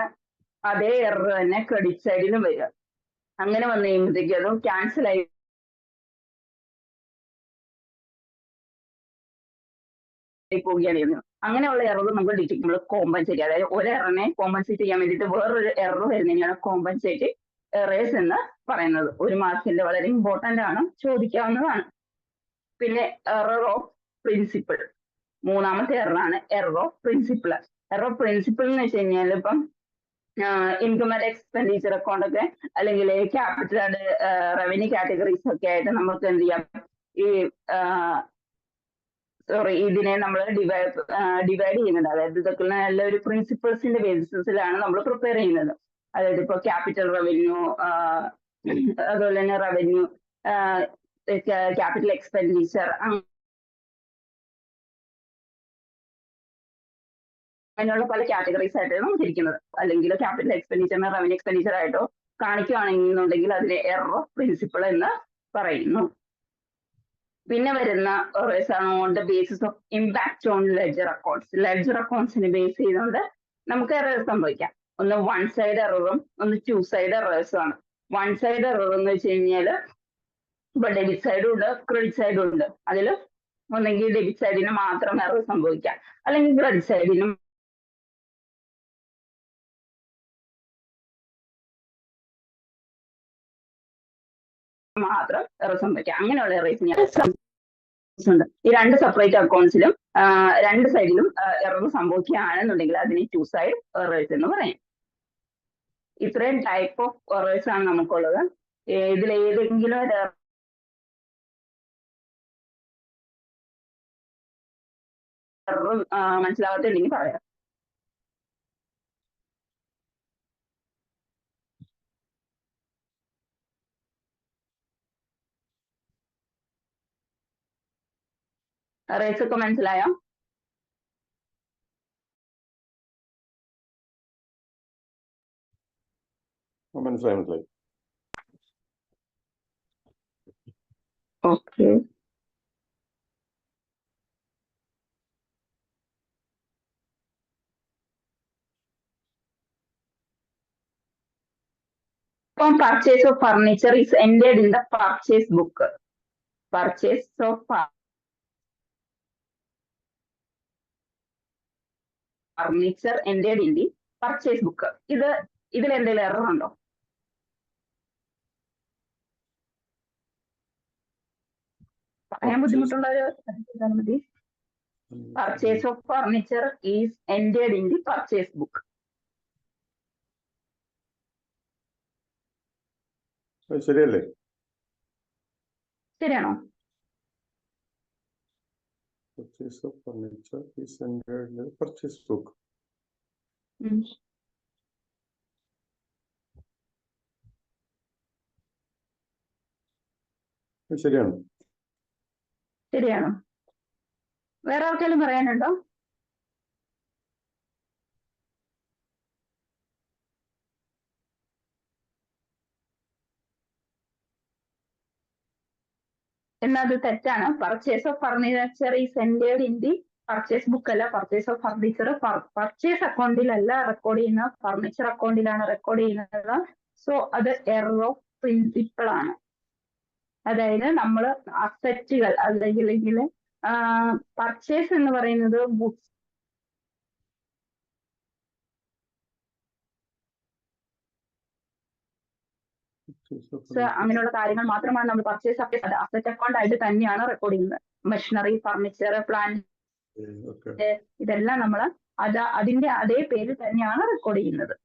അതേ എറർ തന്നെ ക്രെഡിറ്റ് സൈഡിലും വരിക. അങ്ങനെ വന്നു കഴിയുമ്പോഴത്തേക്കും അതും ക്യാൻസൽ ആയി പോവുകയാണ് ചെയ്യുന്നത്. അങ്ങനെയുള്ള എറർ നമ്മൾ ഡിറ്റക്ട് നമ്മൾ കോമ്പൻസേറ്റ്, അതായത് ഒരു എററിനെ കോമ്പൻസേറ്റ് ചെയ്യാൻ വേണ്ടിയിട്ട് വേറൊരു എറർ വരുന്നതിനാണ് കോമ്പൻസേറ്റ് എറേഴ്സ് എന്ന് പറയുന്നത്. 1 മാർക്കിന്റെ വളരെ ഇമ്പോർട്ടന്റ് ആണ്, ചോദിക്കാവുന്നതാണ്. പിന്നെ എറർ ഓഫ് പ്രിൻസിപ്പിൾ, മൂന്നാമത്തെ എററാണ് error of principle. Error of principle എന്ന് വെച്ച് കഴിഞ്ഞാൽ ഇപ്പം ഇൻകം ആൻഡ് എക്സ്പെൻഡിച്ചർ അക്കൗണ്ട് ഒക്കെ അല്ലെങ്കിൽ ക്യാപിറ്റൽ ആൻഡ് റവന്യൂ കാറ്റഗറീസ് ഒക്കെ ആയിട്ട് നമുക്ക് എന്ത് ചെയ്യാം, ഈ ഇതിനെ നമ്മൾ ഡിവൈഡ് ചെയ്യുന്നുണ്ട്. അതായത് ഇതൊക്കെ നല്ല ഒരു പ്രിൻസിപ്പിൾസിന്റെ ബേസിസിലാണ് നമ്മൾ പ്രിപ്പയർ ചെയ്യുന്നത്. അതായത് ഇപ്പൊ ക്യാപിറ്റൽ റവന്യൂ, അതുപോലെ തന്നെ റവന്യൂ, ക്യാപിറ്റൽ എക്സ്പെൻഡിച്ചർ, അങ്ങനെയുള്ള പല കാറ്റഗറീസ് ആയിട്ടാണ് നമ്മൾ തിരിക്കുന്നത്. അല്ലെങ്കിൽ ക്യാപിറ്റൽ എക്സ്പെൻഡിച്ചറിനെ റവന്യൂ എക്സ്പെൻഡിച്ചർ ആയിട്ടോ കാണിക്കുകയാണെന്നുണ്ടെങ്കിൽ അതിനെ എറർ ഓഫ് പ്രിൻസിപ്പിൾ എന്ന് പറയുന്നു. പിന്നെ വരുന്ന എറേഴ്സ് ആണ് on the basis of impact on ledger accounts. Ledger അക്കൗണ്ട്സിനെ ബേസ് ചെയ്തുകൊണ്ട് നമുക്ക് എറേഴ്സ് സംഭവിക്കാം. ഒന്ന് 1 സൈഡ് എററും ഒന്ന് 2 സൈഡ് എറേഴ്സും ആണ്. 1 സൈഡ് എറർ എന്ന് വെച്ച് കഴിഞ്ഞാൽ ഇപ്പൊ ഡെബിറ്റ് സൈഡും ഉണ്ട് ക്രെഡിറ്റ് സൈഡും ഉണ്ട്. അതിൽ ഒന്നെങ്കിൽ ഡെബിറ്റ് സൈഡിന് മാത്രം എറർ സംഭവിക്കാം അല്ലെങ്കിൽ ക്രെഡിറ്റ് സൈഡിനും മാത്രം എറർ സംഭവിക്കാം. അങ്ങനെയുള്ള എറേഴ്സ് ഞാൻ ഉണ്ട്. ഈ 2 സെപ്പറേറ്റ് അക്കൗണ്ട്സിലും 2 സൈഡിലും എറർ സംഭവിക്കുകയാണെന്നുണ്ടെങ്കിൽ അതിന് 2 സൈഡ് എറേഴ്സ് എന്ന് പറയും. ഇത്രയും ടൈപ്പ് ഓഫ് എറേഴ്സ് ആണ് നമുക്കുള്ളത്. ഇതിൽ ഏതെങ്കിലും ഒരു എറർ മനസ്സിലാവാത്തുണ്ടെങ്കിൽ പറയാം. എറേഴ്സ് ഒക്കെ മനസ്സിലായോ? മനസ്സിലായി മനസ്സിലായി. ഓക്കെ. ഇപ്പം purchase of furniture is entered in the purchase book. Purchase of furniture entered in the purchase book. ഇതിൽ എന്തെങ്കിലും എറർ ഉണ്ടോ? പറയാൻ ബുദ്ധിമുട്ടുള്ളവര് ശ്രദ്ധിച്ചാൽ മതി. Purchase of furniture is entered in the purchase book. ശരിയല്ലേ? ശരിയാണോ? Purchase of furniture is under the purchase book. ശരിയാണ്. ശരിയാണോ? വേറെ ആർക്കെങ്കിലും പറയാനുണ്ടോ? എന്നത് തെറ്റാണ്. Purchase of furniture is entered in the purchase book അല്ല. പർച്ചേസ് ഓഫ് ഫർണിച്ചർ പർച്ചേസ് അക്കൗണ്ടിലല്ല റെക്കോർഡ് ചെയ്യുന്നത്, ഫർണിച്ചർ അക്കൗണ്ടിലാണ് റെക്കോർഡ് ചെയ്യുന്നത്. സോ അത് എറർ ഓഫ് പ്രിൻസിപ്പിൾ ആണ്. അതായത് നമ്മൾ അസറ്റുകൾ അല്ലെങ്കിൽ പർച്ചേസ് എന്ന് പറയുന്നത് ബുക്സ് അങ്ങനെയുള്ള കാര്യങ്ങൾ മാത്രമാണ് നമ്മൾ പർച്ചേസ് അസറ്റ് അക്കൗണ്ട് ആയിട്ട് തന്നെയാണ് റെക്കോർഡ് ചെയ്യുന്നത്. മെഷീനറി, ഫർണിച്ചർ, പ്ലാന്റ്, ഇതെല്ലാം നമ്മൾ അതിന്റെ അതേ പേര് തന്നെയാണ് റെക്കോർഡ് ചെയ്യുന്നത്.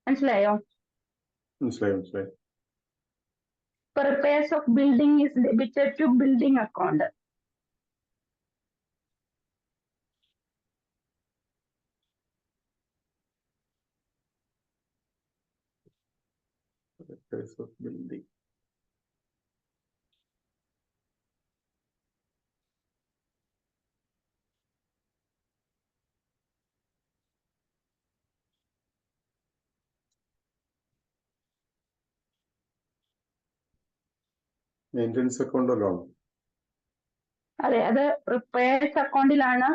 മനസ്സിലായോ? മനസ്സിലായി. Repairs of building is debited to building account. Repairs of building. Maintenance അക്കൗണ്ടിലാണോ? അതെ, അത് റിപ്പയർസ് അക്കൗണ്ടിലാണ്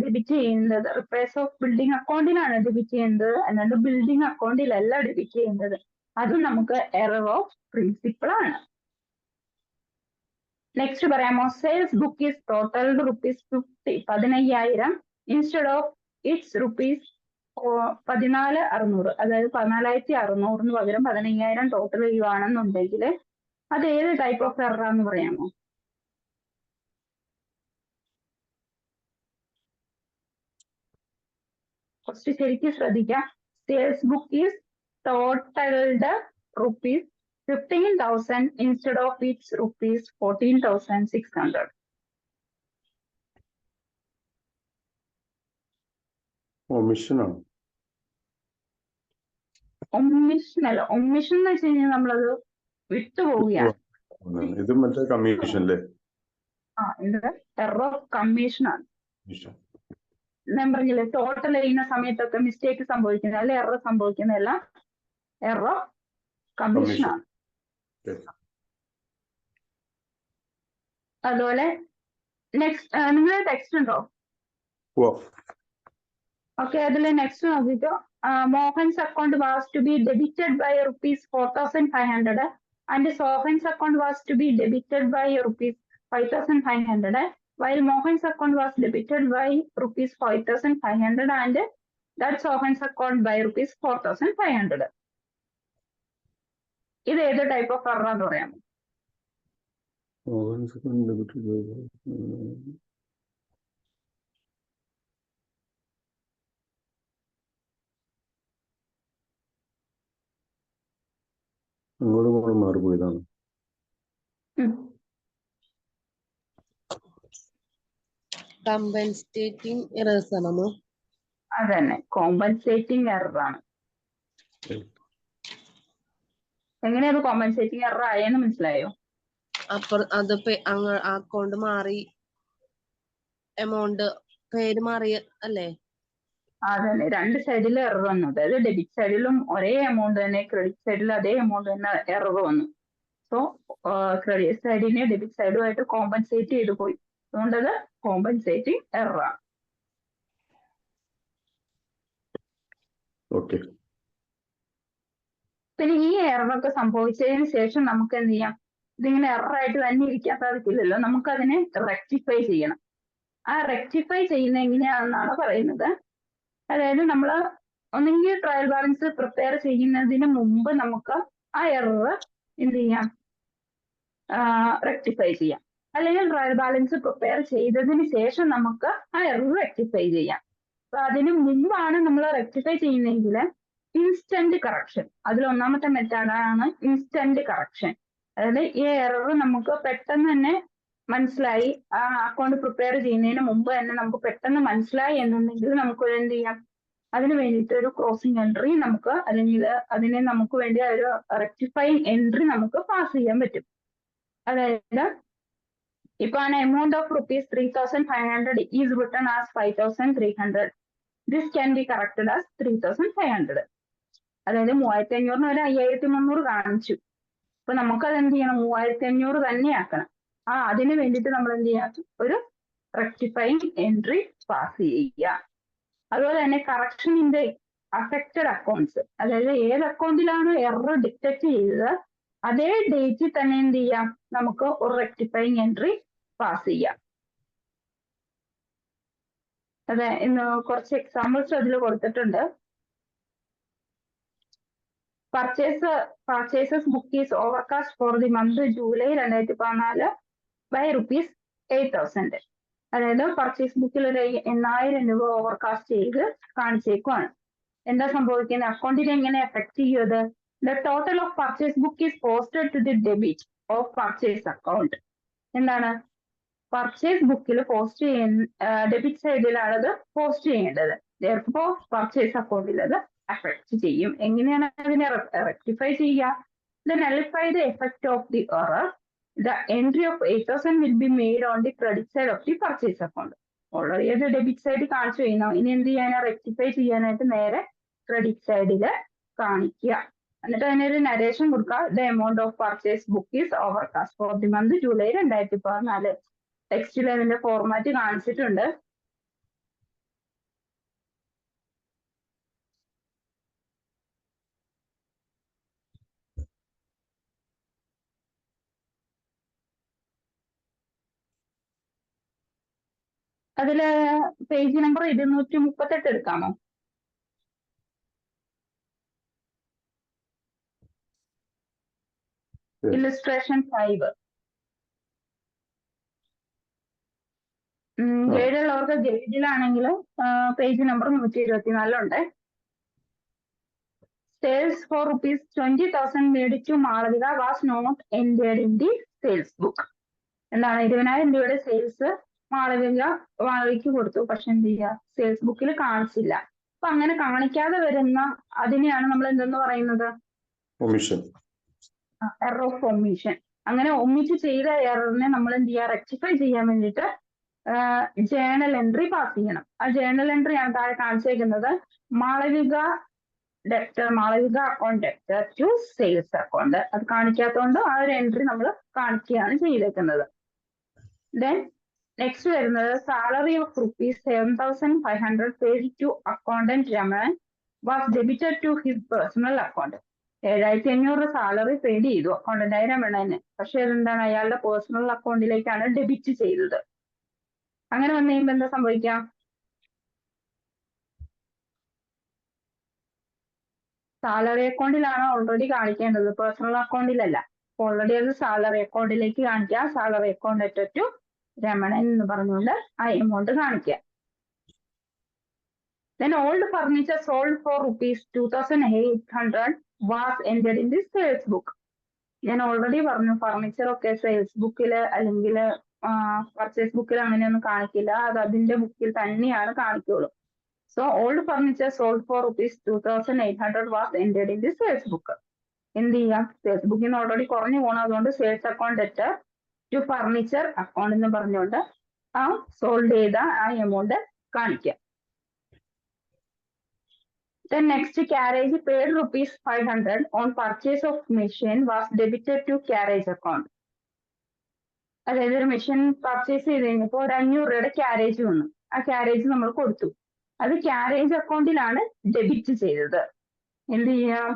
ഡെബിറ്റ് ചെയ്യുന്നത്. റിപ്പയർസ് ഓഫ് ബിൽഡിംഗ് അക്കൗണ്ടിലാണ് ഡെബിറ്റ് ചെയ്യുന്നത്, അല്ലാണ്ട് ബിൽഡിംഗ് അക്കൗണ്ടിലല്ല ഡെബിറ്റ് ചെയ്യുന്നത്. അത് നമുക്ക് എറർ ഓഫ് പ്രിൻസിപ്പിൾ ആണ്. നെക്സ്റ്റ് പറയാമോ? Sales book is total rupees 15,000 instead of it's rupees 14,600. അതായത് 14,600 പകരം 15,000 ടോട്ടൽ ചെയ്യുവാണെന്നുണ്ടെങ്കിൽ അത് ഏത് ടൈപ്പ് ഓഫ് എറർ ആണെന്ന് പറയാമോ? കുറച്ച് ശരിക്കും ശ്രദ്ധിക്കാം. Sales book is totalled rupees 15,000 instead of it's rupees 14,600. ഒമിഷനാണ്. ഒമിഷനല്ല. ഒമിഷൻ എന്ന് വെച്ച് കഴിഞ്ഞാൽ നമ്മളത് വിട്ടുപോവുകയാണ്. ഇത് മറ്റേ കമ്മീഷൻ അല്ലേ? ഇത് എറർ ഓഫ് കമ്മീഷൻ ആണ്. ഞാൻ പറഞ്ഞില്ലേ, ടോട്ടൽ ചെയ്യുന്ന സമയത്തൊക്കെ മിസ്റ്റേക്ക് സംഭവിക്കുന്നത് അല്ലെ, എറർ സംഭവിക്കുന്നതല്ല, എറർ ഓഫ് കമ്മീഷൻ ആണ്. അതുപോലെ നെക്സ്റ്റ് നിങ്ങളുടെ ടെക്സ്റ്റ് ഉണ്ടോ? ഓക്കെ, അതിൽ നെക്സ്റ്റ് നോക്കിക്കോ. Mohan's account was to be debited by rupees 4,500 and Sohan's account was to be debited by rupees 5,500 while Mohan's account was debited by rupees 5,500 and that Sohan's account by rupees 4,500. ഇത് ഏത് type of error എന്ന് പറയാമോ? അങ്ങോട്ടും മാറിപ്പോയതാണ്. Compensating errors ആണോ? അതന്നെ, compensating error ആണ്. എങ്ങനെയത് compensating error ആയെന്ന് മനസ്സിലായോ? അത് അക്കൗണ്ട് മാറി എമൗണ്ട് പേര് മാറി അല്ലേ? അതന്നെ, രണ്ട് സൈഡിലും എറർ വന്നു. അതായത് ഡെബിറ്റ് സൈഡിലും ഒരേ എമൗണ്ട് തന്നെ, ക്രെഡിറ്റ് സൈഡിലും അതേ എമൗണ്ട് തന്നെ എറർ വന്നു. സോ ക്രെഡിറ്റ് സൈഡിനെ ഡെബിറ്റ് സൈഡുമായിട്ട് കോമ്പൻസേറ്റ് ചെയ്ത് പോയി. അതുകൊണ്ടത് കോമ്പൻസേറ്റിംഗ് എററാണ്. ഓക്കെ. പിന്നെ ഈ എററൊക്കെ സംഭവിച്ചതിന് ശേഷം നമുക്ക് എന്ത് ചെയ്യാം? ഇതിങ്ങനെ എററായിട്ട് തന്നെ ഇരിക്കാൻ സാധിക്കില്ലല്ലോ, നമുക്കതിനെ റെക്ടിഫൈ ചെയ്യണം. ആ റെക്ടിഫൈ ചെയ്യുന്ന എങ്ങനെയാണെന്നാണ് പറയുന്നത്. അതായത് നമ്മൾ ഒന്നെങ്കിൽ ട്രയൽ ബാലൻസ് പ്രിപ്പയർ ചെയ്യുന്നതിന് മുമ്പ് നമുക്ക് ആ എറർ എന്ത് ചെയ്യാം? റെക്ടിഫൈ ചെയ്യാം. അല്ലെങ്കിൽ ട്രയൽ ബാലൻസ് പ്രിപ്പയർ ചെയ്തതിന് ശേഷം നമുക്ക് ആ എറർ റെക്ടിഫൈ ചെയ്യാം. അപ്പൊ അതിന് മുമ്പാണ് നമ്മൾ റെക്ടിഫൈ ചെയ്യുന്നതെങ്കിൽ ഇൻസ്റ്റന്റ് കറക്ഷൻ, അതിൽ ഒന്നാമത്തെ മെത്തേഡാണ് ഇൻസ്റ്റന്റ് കറക്ഷൻ. അതായത് ഈ എറർ നമുക്ക് പെട്ടെന്ന് തന്നെ മനസ്സിലായി, ആ അക്കൗണ്ട് പ്രിപ്പയർ ചെയ്യുന്നതിന് മുമ്പ് തന്നെ നമുക്ക് പെട്ടെന്ന് മനസ്സിലായി എന്നുണ്ടെങ്കിൽ നമുക്ക് എന്ത് ചെയ്യാം? അതിന് വേണ്ടിയിട്ട് ഒരു ക്രോസിംഗ് എൻട്രി നമുക്ക്, അല്ലെങ്കിൽ അതിനെ നമുക്ക് വേണ്ടി ഒരു റെക്ടിഫൈങ് എൻട്രി നമുക്ക് പാസ് ചെയ്യാൻ പറ്റും. അതായത് ഇപ്പൊ an amount of rupees 3,500 is written as 5,300. This can be corrected as 3,500. അതായത് 3,500 ഒരു 5,300 കാണിച്ചു. അപ്പൊ നമുക്കത് എന്ത് ചെയ്യണം? 3,500 തന്നെ ആക്കണം. അതിന് വേണ്ടിയിട്ട് നമ്മൾ എന്ത് ചെയ്യാം? ഒരു റെക്ടിഫൈങ് എൻട്രി പാസ് ചെയ്യുക. അതുപോലെ തന്നെ correction in the affected accounts, അതായത് ഏത് അക്കൗണ്ടിലാണോ എറർ ഡിറ്റക്ട് ചെയ്തത് അതേ ഡേറ്റിൽ തന്നെ എന്ത് ചെയ്യാം? നമുക്ക് ഒരു റെക്ടിഫൈങ് എൻട്രി പാസ് ചെയ്യാം. അതെ, ഇന്ന് കുറച്ച് എക്സാമ്പിൾസ് അതിൽ കൊടുത്തിട്ടുണ്ട്. Purchases book is overcast for the month July 2014 by ₹8,000. അതായത് പർച്ചേസ് ബുക്കിൽ ഒരു 8,000 രൂപ ഓവർകാസ്റ്റ് ചെയ്ത് കാണിച്ചേക്കുവാണ്. എന്താ സംഭവിക്കുന്നത്? അക്കൗണ്ടിനെ എങ്ങനെ എഫക്ട് ചെയ്യുന്നത്? The total of purchase book is posted to the debit of purchase account. എന്താണ്? പർച്ചേസ് ബുക്കിൽ പോസ്റ്റ് ചെയ്യുന്ന ഡെബിറ്റ് സൈഡിലാണ് അത് പോസ്റ്റ് ചെയ്യേണ്ടത്. therefore പർച്ചേസ് അക്കൗണ്ടിൽ അത് അഫക്ട് ചെയ്യും. എങ്ങനെയാണ് അതിനെ റെക്ടിഫൈ ചെയ്യുക? The nullify the effect of the error. The entry of 8,000 will be made on the credit side of the purchase account. Already അത് ഡെബിറ്റ് സൈഡ് കാണിച്ചു കഴിഞ്ഞാൽ ഇനി എന്ത് ചെയ്യാനാ? റെക്ടിഫൈ ചെയ്യാനായിട്ട് നേരെ ക്രെഡിറ്റ് സൈഡില് കാണിക്കുക. എന്നിട്ട് അതിനൊരു നരേഷൻ കൊടുക്കുക. The amount of purchase book is overcast for the month July 2014. ടെക്സ്റ്റിൽ അതിന്റെ ഫോർമാറ്റ് കാണിച്ചിട്ടുണ്ട്. അതില് പേജ് നമ്പർ 238 എടുക്കാമോ? ഇല്ലസ്ട്രേഷൻ 5. ഗൈഡുള്ളവർക്ക് ഗൈഡിലാണെങ്കിൽ പേജ് നമ്പർ 124 ഉണ്ട്. Sales for ₹20,000 made to Malavika was not entered in the sales book. എന്താണ്? 20,000 രൂപയുടെ സെയിൽസ് മാളവികയ്ക്ക് കൊടുത്തു, പക്ഷെ എന്ത് ചെയ്യുക? സെയിൽസ് ബുക്കിൽ കാണിച്ചില്ല. അപ്പൊ അങ്ങനെ കാണിക്കാതെ വരുന്ന അതിനെയാണ് നമ്മൾ എന്തെന്ന് പറയുന്നത്? Error of omission. അങ്ങനെ ഒമിറ്റ് ചെയ്ത എററിനെ നമ്മൾ എന്ത് ചെയ്യുക? റെക്ടിഫൈ ചെയ്യാൻ വേണ്ടിയിട്ട് ജേണൽ എൻട്രി പാസ് ചെയ്യണം. ആ ജേണൽ എൻട്രി ആണ് താഴെ കാണിച്ചേക്കുന്നത്. Malavika account debtor to sales account. അത് കാണിക്കാത്തതുകൊണ്ട് ആ ഒരു എൻട്രി നമ്മൾ കാണിക്കുകയാണ് ചെയ്തേക്കുന്നത്. ദെൻ നെക്സ്റ്റ് വരുന്നത് salary of ₹7,500 paid to accountant Ramanan was debited to his personal account. 7,500 salary paid ചെയ്തു അക്കൗണ്ടന്റായ രമണന്. പക്ഷെ അതെന്താണ്? അയാളുടെ പേഴ്സണൽ അക്കൗണ്ടിലേക്കാണ് ഡെബിറ്റ് ചെയ്തത്. അങ്ങനെ വന്നു കഴിയുമ്പോൾ എന്താ സംഭവിക്കാം? സാലറി അക്കൗണ്ടിലാണ് ഓൾറെഡി കാണിക്കേണ്ടത്, പേഴ്സണൽ അക്കൗണ്ടിലല്ല. ഓൾറെഡി അത് സാലറി അക്കൗണ്ടിലേക്ക് കാണിക്കുക. സാലറി അക്കൗണ്ട് ടു രമണൻ എന്ന് പറഞ്ഞുകൊണ്ട് ആ എമൗണ്ട് കാണിക്കുക. Then old furniture sold for ₹2,800 was entered in the sales book. ഞാൻ ഓൾറെഡി പറഞ്ഞു, ഫർണിച്ചർ ഒക്കെ സെയിൽസ് ബുക്കിൽ അല്ലെങ്കിൽ പർച്ചേസ് ബുക്കിൽ അങ്ങനെയൊന്നും കാണിക്കില്ല. അത് അതിന്റെ ബുക്കിൽ തന്നെയാണ് കാണിക്കുള്ളൂ. So old furniture sold for ₹2,800 was entered in the sales book. എന്ത് ചെയ്യാം? സെയിൽസ് ബുക്കിൽ നിന്ന് ഓൾറെഡി കുറഞ്ഞു പോകണം. അതുകൊണ്ട് sales account debtor to furniture account എന്ന് പറഞ്ഞുകൊണ്ട് ആ സോൾവ് ചെയ്ത ആ എമൗണ്ട് കാണിക്കുക. Then next carriage paid rupees 500 on purchase of machine was debited to carriage account. അതായത് ഒരു മെഷീൻ പർച്ചേസ് ചെയ്ത് കഴിഞ്ഞപ്പോൾ ഒരു 500 രൂപയുടെ ക്യാരേജ് വന്നു. ആ ക്യാരേജ് നമ്മൾ കൊടുത്തു. അത് ക്യാരേജ് അക്കൗണ്ടിലാണ് ഡെബിറ്റ് ചെയ്തത്. എന്ത് ചെയ്യാം?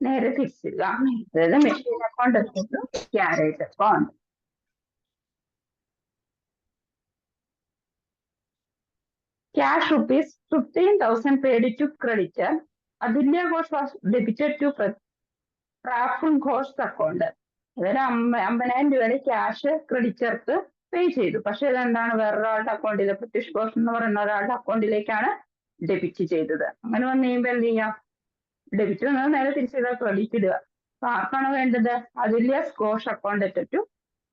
നേരെ തിരിച്ചില്ല. അതായത് മെഷീൻ അക്കൗണ്ട് എടുത്തിട്ട് carriage account. Cash rupees 15,000 paid to creditor. Adilya Ghosh was debited to Praful Ghosh account. അതായത് 50,000 രൂപയുടെ ക്യാഷ് ക്രെഡിറ്റർക്ക് പേ ചെയ്തു. പക്ഷെ ഇതെന്താണ് വേറൊരാളുടെ അക്കൗണ്ടിൽ, പ്രത്യുഷ് ഘോഷ് എന്ന് പറയുന്ന ഒരാളുടെ അക്കൗണ്ടിലേക്കാണ് ഡെബിറ്റ് ചെയ്തത്. അങ്ങനെ വന്നു കഴിയുമ്പോൾ എന്ത് ചെയ്യാം? ഡെബിറ്റ് വന്നത് നേരെ തിരിച്ചിടുക, ക്രെഡിറ്റ് ഇടുക. അപ്പൊ ആർക്കാണ് വേണ്ടത്? Athulya Ghosh account to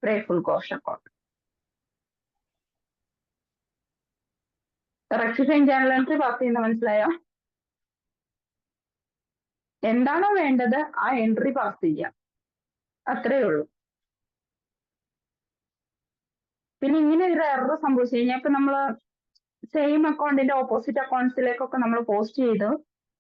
Praful Ghosh account. Rectifying journal entry pass ചെയ്യുന്ന മനസ്സിലായോ? എന്താണോ വേണ്ടത് ആ എൻട്രി പാസ് ചെയ്യാം, അത്രേ ഉള്ളൂ. പിന്നെ ഇങ്ങനെ ഒരു എറർ സംഭവിച്ചു കഴിഞ്ഞാൽ ഇപ്പൊ നമ്മള് സെയിം അക്കൗണ്ടിന്റെ ഓപ്പോസിറ്റ് അക്കൗണ്ട്സിലേക്കൊക്കെ നമ്മൾ പോസ്റ്റ് ചെയ്തു.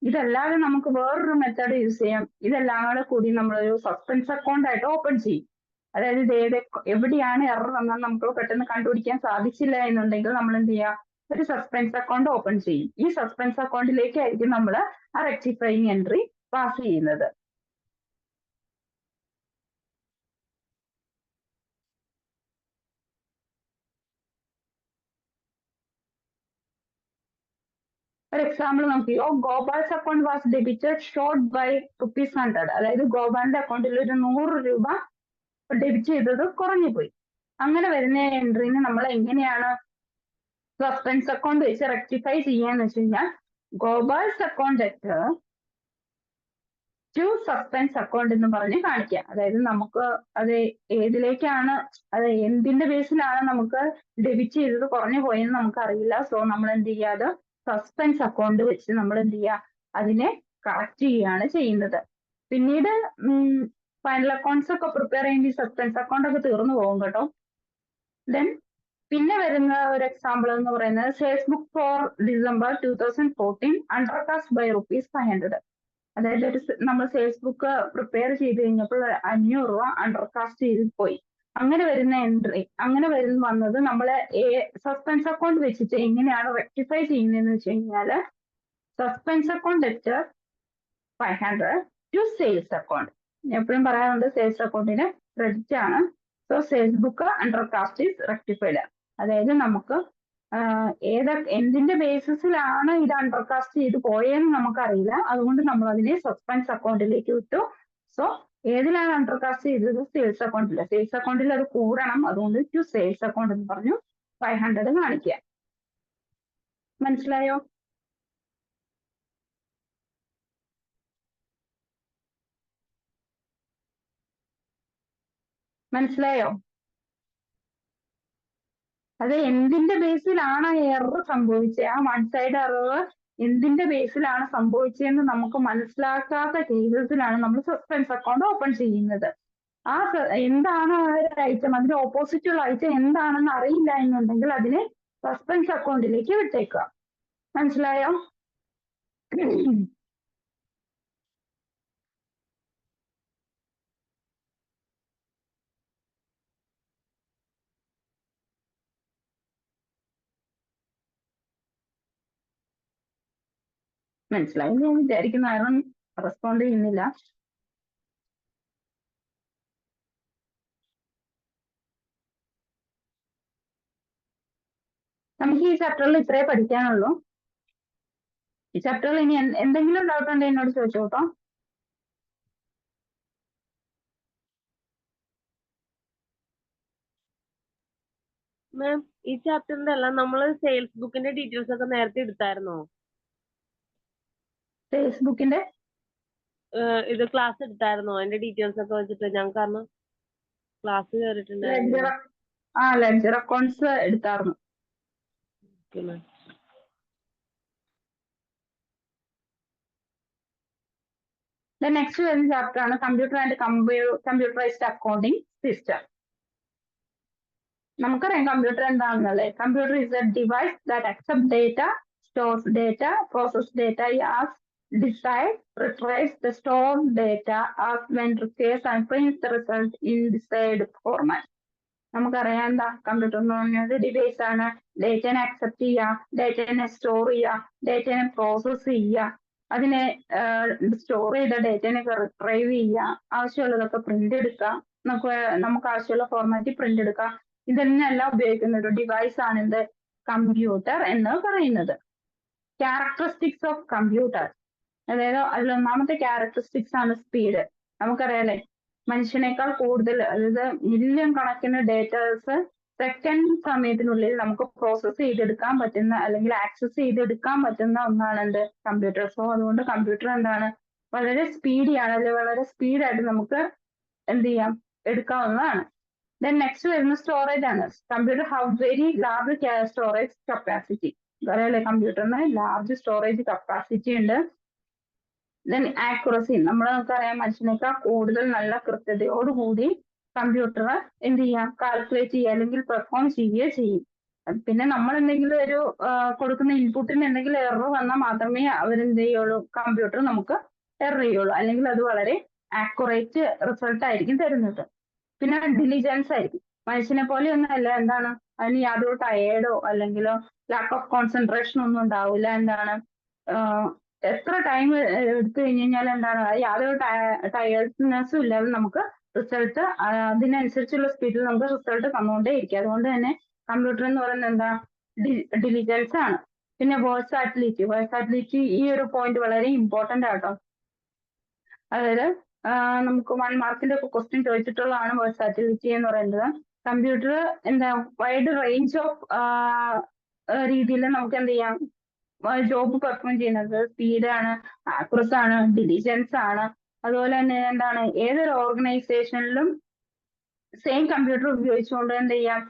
ഇതല്ലാതെ നമുക്ക് വേറൊരു മെത്തേഡ് യൂസ് ചെയ്യാം. ഇതെല്ലാം കൂടി നമ്മളൊരു സസ്പെൻസ് അക്കൗണ്ട് ആയിട്ട് ഓപ്പൺ ചെയ്യും. അതായത് ഇത് എവിടെയാണ് എറർ വന്നത് നമുക്ക് പെട്ടെന്ന് കണ്ടുപിടിക്കാൻ സാധിച്ചില്ല എന്നുണ്ടെങ്കിൽ നമ്മൾ എന്ത് ചെയ്യാം? ഒരു സസ്പെൻസ് അക്കൗണ്ട് ഓപ്പൺ ചെയ്യും. ഈ സസ്പെൻസ് അക്കൗണ്ടിലേക്കായിരിക്കും നമ്മൾ ആ റെക്ടിഫൈങ് എൻട്രി പാസ് ചെയ്യുന്നത്. ഒരു എക്സാമ്പിൾ നോക്കിയോ? Gopal's account was debited short by ₹100. അതായത് ഗോപാലിന്റെ അക്കൗണ്ടിൽ ഒരു 100 രൂപ ഡെബിറ്റ് ചെയ്തത് കുറഞ്ഞു പോയി. അങ്ങനെ വരുന്ന എൻട്രീനെ നമ്മൾ എങ്ങനെയാണ് സസ്പെൻസ് അക്കൗണ്ട് വെച്ച് റെക്ടിഫൈ ചെയ്യാന്ന് വെച്ച് കഴിഞ്ഞാൽ Gopal's account to suspense account എന്ന് പറഞ്ഞ് കാണിക്കുക. അതായത് നമുക്ക് അത് ഏതിലേക്കാണ്, അത് എന്തിന്റെ ബേസിലാണ് നമുക്ക് ഡെബിറ്റ് ചെയ്തത് കുറഞ്ഞു പോയെന്ന് നമുക്കറിയില്ല. സോ നമ്മൾ എന്ത് ചെയ്യാതെ സസ്പെൻസ് അക്കൗണ്ട് വെച്ച് നമ്മൾ എന്ത് ചെയ്യുക? അതിനെ കറക്റ്റ് ചെയ്യുകയാണ് ചെയ്യുന്നത്. പിന്നീട് ഫൈനൽ അക്കൗണ്ട്സ് ഒക്കെ പ്രിപ്പയർ ചെയ്യുമ്പോൾ സസ്പെൻസ് അക്കൗണ്ട് ഒക്കെ തീർന്നു പോകും കേട്ടോ. ദെൻ പിന്നെ വരുന്ന ഒരു എക്സാമ്പിൾ എന്ന് പറയുന്നത് sales book for December 2014 undercast by ₹500. അതായത് നമ്മൾ സെയിൽസ് ബുക്ക് പ്രിപ്പയർ ചെയ്ത് കഴിഞ്ഞപ്പോൾ 500 രൂപ അണ്ടർകാസ്റ്റ് ചെയ്ത് പോയി. അങ്ങനെ വരുന്ന എൻട്രി, അങ്ങനെ വന്നത് നമ്മള് സസ്പെൻസ് അക്കൗണ്ട് വെച്ചിട്ട് എങ്ങനെയാണ് റെക്ടിഫൈ ചെയ്യുന്നതെന്ന് വെച്ച് കഴിഞ്ഞാല് suspense account at 500 to sales account. എപ്പോഴും പറയാറുണ്ട് സെയിൽസ് അക്കൗണ്ടിന് ക്രെഡിറ്റ് ആണ്. So sales book undercast is rectified. അതായത് നമുക്ക് എന്തിന്റെ ബേസിസിലാണ് ഇത് അണ്ടർകാസ്റ്റ് ചെയ്ത് പോയെന്ന് നമുക്കറിയില്ല. അതുകൊണ്ട് നമ്മൾ അതിനെ സസ്പെൻസ് അക്കൗണ്ടിലേക്ക് വിട്ടു. സോ ഏതിലാണ് അണ്ടർകാസ്റ്റ് ചെയ്തത്? സെയിൽസ് അക്കൗണ്ടിൽ. സെയിൽസ് അക്കൗണ്ടിൽ അത് കൂടണം. അതുകൊണ്ട് ടു സെയിൽസ് അക്കൗണ്ട് എന്ന് പറഞ്ഞു 500 കാണിക്കുക. മനസ്സിലായോ? മനസ്സിലായോ? അത് എന്തിന്റെ ബേസിലാണ് എറർ സംഭവിച്ചത്, ആ വൺ സൈഡ് എറർ എന്തിന്റെ ബേസിലാണ് സംഭവിച്ചതെന്ന് നമുക്ക് മനസ്സിലാക്കാത്ത കേസസിലാണ് നമ്മൾ സസ്പെൻസ് അക്കൗണ്ട് ഓപ്പൺ ചെയ്യുന്നത്. ആ എന്താണ് ആ ഒരു ഐറ്റം, അതിന്റെ ഓപ്പോസിറ്റുള്ള ഐറ്റം എന്താണെന്ന് അറിയില്ല എന്നുണ്ടെങ്കിൽ അതിനെ സസ്പെൻസ് അക്കൗണ്ടിലേക്ക് വിട്ടേക്കുക. മനസ്സിലായോ? മനസ്സിലായി ഞാൻ വിചാരിക്കുന്നു. ആരും റെസ്പോണ്ട് ചെയ്യുന്നില്ല. നമുക്ക് ഈ ചാപ്റ്ററിൽ ഇത്രേ പഠിക്കാനുള്ളൂ. ഈ ചാപ്റ്ററിൽ ഇനി എന്തെങ്കിലും ഡൗട്ട് ഉണ്ടെങ്കിൽ എന്നോട് ചോദിച്ചോ കേട്ടോ. മാം ഈ ചാപ്റ്ററിന്റെ അല്ല, നമ്മള് സെയിൽസ് ബുക്കിന്റെ ഡീറ്റെയിൽസ് ഒക്കെ നേരത്തെ എടുത്തായിരുന്നോ? ഫേസ്ബുക്കിന്റെ ഇത് ക്ലാസ് എടുത്തായിരുന്നോ അതിന്റെ ഡീറ്റെയിൽസ് ഒക്കെ വെച്ചിട്ട്? ഞാൻ കാരണം ക്ലാസ് കേറിയിട്ടുണ്ടായിരുന്നു. ലെഡ്ജർ അക്കൗണ്ട്സ് എടുത്തായിരുന്നു. Okay ma'am. നെക്സ്റ്റ് വരുന്ന ചാപ്റ്റർ ആണ് computer and computerised accounting system. നമുക്കറിയാം കമ്പ്യൂട്ടർ എന്താണെന്നല്ലേ. Computer is a device that accept data, stores data, process data as desired, retrieves the stored data as when requires and prints the result in desired format. നമുക്കറിയാം എന്താ computer എന്ന് പറഞ്ഞത് device ആണ്. ഡേറ്റനെ accept ചെയ്യുക, ഡേറ്റനെ store ചെയ്യുക, ഡേറ്റനെ process ചെയ്യുക, അതിനെ store ചെയ്ത ഡേറ്റനെ റിട്രൈവ് ചെയ്യുക, ആവശ്യമുള്ളതൊക്കെ പ്രിന്റ് എടുക്കുക, നമുക്ക് ആവശ്യമുള്ള ഫോർമാറ്റിൽ പ്രിന്റ് എടുക്കുക, ഇതെന്നെല്ലാം ഉപയോഗിക്കുന്ന ഒരു ഡിവൈസ് ആണ് എന്ത് കമ്പ്യൂട്ടർ എന്ന് പറയുന്നത്. ക്യാരക്ടറിസ്റ്റിക്സ് ഓഫ് കമ്പ്യൂട്ടർ, അതായത് അതിലൊന്നാമത്തെ ക്യാരക്ടറിസ്റ്റിക്സ് ആണ് സ്പീഡ്. നമുക്കറിയാലേ മനുഷ്യനേക്കാൾ കൂടുതൽ, അതായത് മില്യൺ കണക്കിന് ഡേറ്റാസ് സെക്കൻഡ് സമയത്തിനുള്ളിൽ നമുക്ക് പ്രോസസ്സ് ചെയ്തെടുക്കാൻ പറ്റുന്ന അല്ലെങ്കിൽ ആക്സസ് ചെയ്തെടുക്കാൻ പറ്റുന്ന ഒന്നാണ് എന്ത് കമ്പ്യൂട്ടർ. സോ അതുകൊണ്ട് കമ്പ്യൂട്ടർ എന്താണ് വളരെ സ്പീഡിയാണ്, അല്ലെങ്കിൽ വളരെ സ്പീഡായിട്ട് നമുക്ക് എന്ത് ചെയ്യാം എടുക്കാവുന്നതാണ്. ദെൻ നെക്സ്റ്റ് വരുന്ന സ്റ്റോറേജ് ആണ്. Computer have very large storage capacity. അറിയാലേ കമ്പ്യൂട്ടറിന് ലാർജ് സ്റ്റോറേജ് കപ്പാസിറ്റി ഉണ്ട്. ദെൻ ആക്യുറസി, നമുക്കറിയാം മനുഷ്യനേക്കാൾ കൂടുതൽ നല്ല കൃത്യതയോടുകൂടി കമ്പ്യൂട്ടർ എന്ത് ചെയ്യാം കാൽക്കുലേറ്റ് ചെയ്യുക അല്ലെങ്കിൽ പെർഫോം ചെയ്യുകയോ ചെയ്യും. പിന്നെ നമ്മൾ എന്തെങ്കിലും ഒരു കൊടുക്കുന്ന ഇൻപുട്ടിന് എന്തെങ്കിലും എറർ വന്നാൽ മാത്രമേ അവരെന്ത് ചെയ്യുള്ളൂ കമ്പ്യൂട്ടർ നമുക്ക് എറർ ചെയ്യുള്ളൂ, അല്ലെങ്കിൽ അത് വളരെ ആക്യുറേറ്റ് റിസൾട്ട് ആയിരിക്കും തരുന്നത്. പിന്നെ ഡിലിജൻസ് ആയിരിക്കും. മനുഷ്യനെ പോലെ ഒന്നല്ല, എന്താണ് അതിന് യാതൊരു ടയേർഡോ അല്ലെങ്കിലോ ലാക്ക് ഓഫ് കോൺസെൻട്രേഷൻ ഒന്നും ഉണ്ടാവില്ല. എന്താണ് എത്ര ടൈം എടുത്തു കഴിഞ്ഞാൽ എന്താണ് യാതൊരു ടയേർഡ്നെസ്സും ഇല്ലാതെ നമുക്ക് റിസൾട്ട് അതിനനുസരിച്ചുള്ള സ്പീഡിൽ നമുക്ക് റിസൾട്ട് തന്നുകൊണ്ടേ ഇരിക്കും. അതുകൊണ്ട് തന്നെ കമ്പ്യൂട്ടർ എന്ന് പറയുന്നത് എന്താ ഡിലിജൻസ് ആണ്. പിന്നെ വേഴ്സാറ്റിലിറ്റി ഈ ഒരു പോയിന്റ് വളരെ ഇമ്പോർട്ടന്റ് ആട്ടോ. അതായത് നമുക്ക് 1 മാർക്കിന്റെ ഒക്കെ ക്വസ്റ്റ്യൻ ചോദിച്ചിട്ടുള്ളതാണ് വേഴ്സാറ്റിലിറ്റി എന്ന് പറയുന്നത്. കമ്പ്യൂട്ടർ എന്താ വൈഡ് റേഞ്ച് ഓഫ് രീതിയിൽ നമുക്ക് എന്ത് ചെയ്യാം ജോബ് പെർഫോം ചെയ്യുന്നത്. സ്പീഡാണ്, ആക്യുറസ് ആണ്, ഡിലിജൻസ് ആണ്. അതുപോലെ തന്നെ എന്താണ് ഏതൊരു ഓർഗനൈസേഷനിലും സെയിം കമ്പ്യൂട്ടർ ഉപയോഗിച്ചുകൊണ്ട് എന്ത് ചെയ്യാം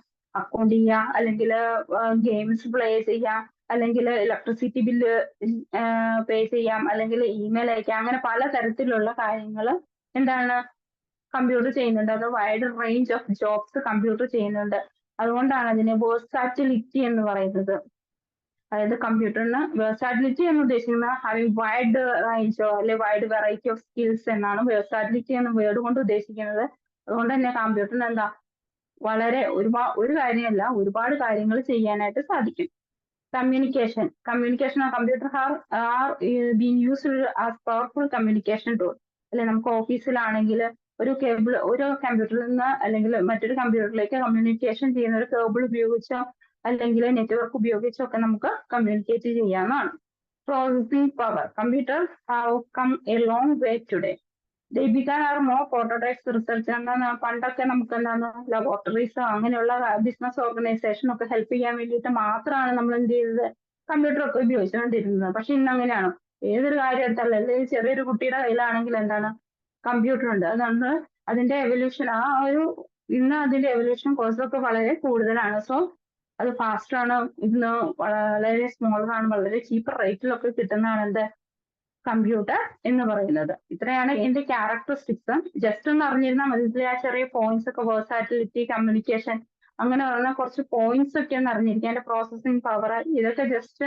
അക്കൗണ്ട് ചെയ്യാം, അല്ലെങ്കിൽ ഗെയിംസ് പ്ലേ ചെയ്യാം, അല്ലെങ്കിൽ ഇലക്ട്രിസിറ്റി ബില്ല് പേ ചെയ്യാം, അല്ലെങ്കിൽ ഇമെയിൽ അയക്കാം. അങ്ങനെ പല തരത്തിലുള്ള കാര്യങ്ങൾ എന്താണ് കമ്പ്യൂട്ടർ ചെയ്യുന്നുണ്ട്. അത് wide range of jobs computer ചെയ്യുന്നുണ്ട്. അതുകൊണ്ടാണ് അതിനെ വേഴ്സാറ്റിലിറ്റി എന്ന് പറയുന്നത്. അതായത് കമ്പ്യൂട്ടറിന് വേഴ്സാറ്റിലിറ്റി എന്ന് ഉദ്ദേശിക്കുന്നത് ഹാവിങ് വൈഡ് റേഞ്ചോ അല്ലെ വൈഡ് വെറൈറ്റി ഓഫ് സ്കിൽസ് എന്നാണ് വേഴ്സാറ്റിലിറ്റി എന്ന വേർഡ് കൊണ്ട് ഉദ്ദേശിക്കുന്നത്. അതുകൊണ്ട് തന്നെ കമ്പ്യൂട്ടറിന് എന്താ വളരെ ഒരു കാര്യമല്ല ഒരുപാട് കാര്യങ്ങൾ ചെയ്യാനായിട്ട് സാധിക്കും. Communication computer are being used as powerful communication tool. അല്ലെ നമുക്ക് ഓഫീസിലാണെങ്കിൽ ഒരു കമ്പ്യൂട്ടറിൽ നിന്ന് അല്ലെങ്കിൽ മറ്റൊരു കമ്പ്യൂട്ടറിലേക്ക് കമ്മ്യൂണിക്കേഷൻ ചെയ്യുന്ന ഒരു കേബിൾ ഉപയോഗിച്ചോ അല്ലെങ്കിൽ നെറ്റ്വർക്ക് ഉപയോഗിച്ചോ ഒക്കെ നമുക്ക് കമ്മ്യൂണിക്കേറ്റ് ചെയ്യാവുന്നതാണ്. Processing power computer have come a long way today. They began are more prototypes research. എന്താണ് പണ്ടൊക്കെ നമുക്ക് എന്താണ് ലബോറട്ടറീസോ അങ്ങനെയുള്ള ബിസിനസ് ഓർഗനൈസേഷൻ ഒക്കെ ഹെൽപ്പ് ചെയ്യാൻ വേണ്ടിയിട്ട് മാത്രമാണ് നമ്മൾ എന്ത് ചെയ്തത് കമ്പ്യൂട്ടർ ഒക്കെ ഉപയോഗിച്ചുകൊണ്ടിരുന്നത്. പക്ഷെ ഇന്ന് അങ്ങനെയാണോ? ഏതൊരു കാര്യം എടുത്താലും അല്ലെങ്കിൽ ചെറിയൊരു കുട്ടിയുടെ കയ്യിലാണെങ്കിൽ എന്താണ് കമ്പ്യൂട്ടർ ഉണ്ട്. അതുകൊണ്ട് അതിന്റെ എവല്യൂഷൻ ഇന്ന് അതിന്റെ എവല്യൂഷൻ കോഴ്സൊക്കെ വളരെ കൂടുതലാണ്. സോ അത് ഫാസ്റ്റ് ആണ്, ഇന്ന് വളരെ സ്മോളർ ആണ്, വളരെ ചീപ്പർ റേറ്റിലൊക്കെ കിട്ടുന്നതാണ് എന്ത് കമ്പ്യൂട്ടർ എന്ന് പറയുന്നത്. ഇത്രയാണ് ഇതിന്റെ ക്യാരക്ടറിസ്റ്റിക്സ്. ജസ്റ്റ് ഒന്ന് അറിഞ്ഞിരുന്നാൽ മതി. ഇതിൽ ആ ചെറിയ പോയിന്റ്സ് ഒക്കെ വേഴ്സാറ്റിലിറ്റി, കമ്മ്യൂണിക്കേഷൻ അങ്ങനെ പറഞ്ഞ കുറച്ച് പോയിന്റ്സ് ഒക്കെ ഒന്ന് അറിഞ്ഞിരിക്കുക. അതിന്റെ പ്രോസസിങ് പവർ ഇതൊക്കെ ജസ്റ്റ്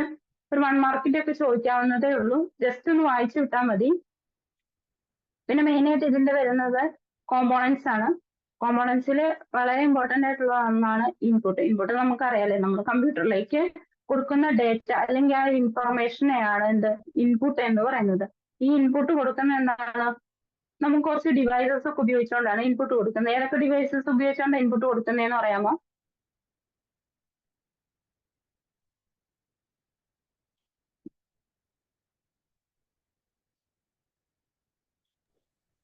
ഒരു 1 മാർക്കിന്റെ ഒക്കെ ചോദിക്കാവുന്നതേ ഉള്ളൂ. ജസ്റ്റ് ഒന്ന് വായിച്ചു വിട്ടാൽ മതി. പിന്നെ മെയിനായിട്ട് ഇതിന്റെ വരുന്നത് കോമ്പോണൻസ് ആണ്. കോമ്പോണൻസിൽ വളരെ ഇമ്പോർട്ടന്റ് ആയിട്ടുള്ള ഒന്നാണ് ഇൻപുട്ട് നമുക്കറിയാലേ നമ്മൾ കമ്പ്യൂട്ടറിലേക്ക് കൊടുക്കുന്ന ഡേറ്റ അല്ലെങ്കിൽ ആ ഇൻഫർമേഷനെയാണ് എന്ത് ഇൻപുട്ട് എന്ന് പറയുന്നത്. ഈ ഇൻപുട്ട് കൊടുക്കുന്ന എന്താണ് നമുക്ക് കുറച്ച് ഡിവൈസസ് ഒക്കെ ഉപയോഗിച്ചുകൊണ്ടാണ് ഇൻപുട്ട് കൊടുക്കുന്നത്. ഏതൊക്കെ ഡിവൈസസ് ഉപയോഗിച്ചുകൊണ്ട് ഇൻപുട്ട് കൊടുക്കുന്നതെന്ന് പറയാമോ?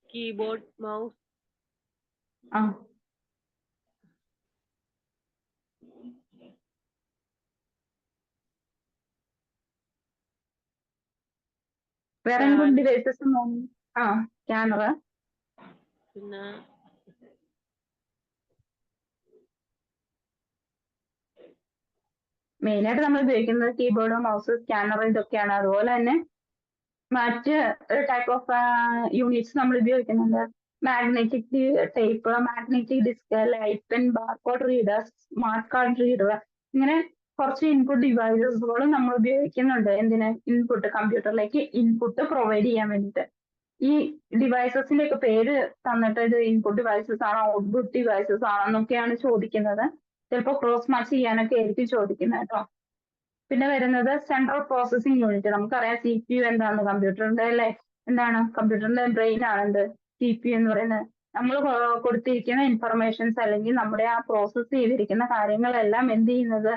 Keyboard, mouse. വേറെ ഇൻപുട്ട് ഡിവൈസസ് സ്കാനർ. പിന്നെ മെയിനായിട്ട് നമ്മൾ ഉപയോഗിക്കുന്നത് കീബോർഡ്, മൗസ്, സ്കാനർ ഇതൊക്കെയാണ്. അതുപോലെ തന്നെ മറ്റ് ടൈപ്പ് ഓഫ് യൂണിറ്റ്സ് നമ്മൾ ഉപയോഗിക്കുന്നുണ്ട്. Magnetic tape, magnetic disk, light pen, barcode reader, smart card reader, ഇങ്ങനെ കുറച്ച് ഇൻപുട്ട് ഡിവൈസസുകളും നമ്മൾ ഉപയോഗിക്കുന്നുണ്ട്. എന്തിന്? ഇൻപുട്ട്, കമ്പ്യൂട്ടറിലേക്ക് ഇൻപുട്ട് പ്രൊവൈഡ് ചെയ്യാൻ വേണ്ടിയിട്ട്. ഈ ഡിവൈസസിന്റെ ഒക്കെ പേര് തന്നിട്ട് ഇത് ഇൻപുട്ട് ഡിവൈസസ് ആണോ ഔട്ട്പുട്ട് ഡിവൈസസ് ആണോ എന്നൊക്കെയാണ് ചോദിക്കുന്നത്. ചിലപ്പോൾ ക്രോസ് മാച്ച് ചെയ്യാനൊക്കെ ആയിരിക്കും ചോദിക്കുന്നത് കേട്ടോ. പിന്നെ വരുന്നത് സെൻട്രൽ പ്രോസസിംഗ് യൂണിറ്റ്. നമുക്കറിയാം CPU എന്താണ്, കമ്പ്യൂട്ടറിന്റെ അല്ലെ, എന്താണ് കമ്പ്യൂട്ടറിന്റെ ബ്രെയിൻ ആണെന്ത് CPU എന്ന് പറയുന്നത്. നമ്മൾ കൊടുത്തിരിക്കുന്ന ഇൻഫർമേഷൻസ് അല്ലെങ്കിൽ നമ്മുടെ ആ പ്രോസസ് ചെയ്തിരിക്കുന്ന കാര്യങ്ങളെല്ലാം എന്ത് ചെയ്യുന്നത്,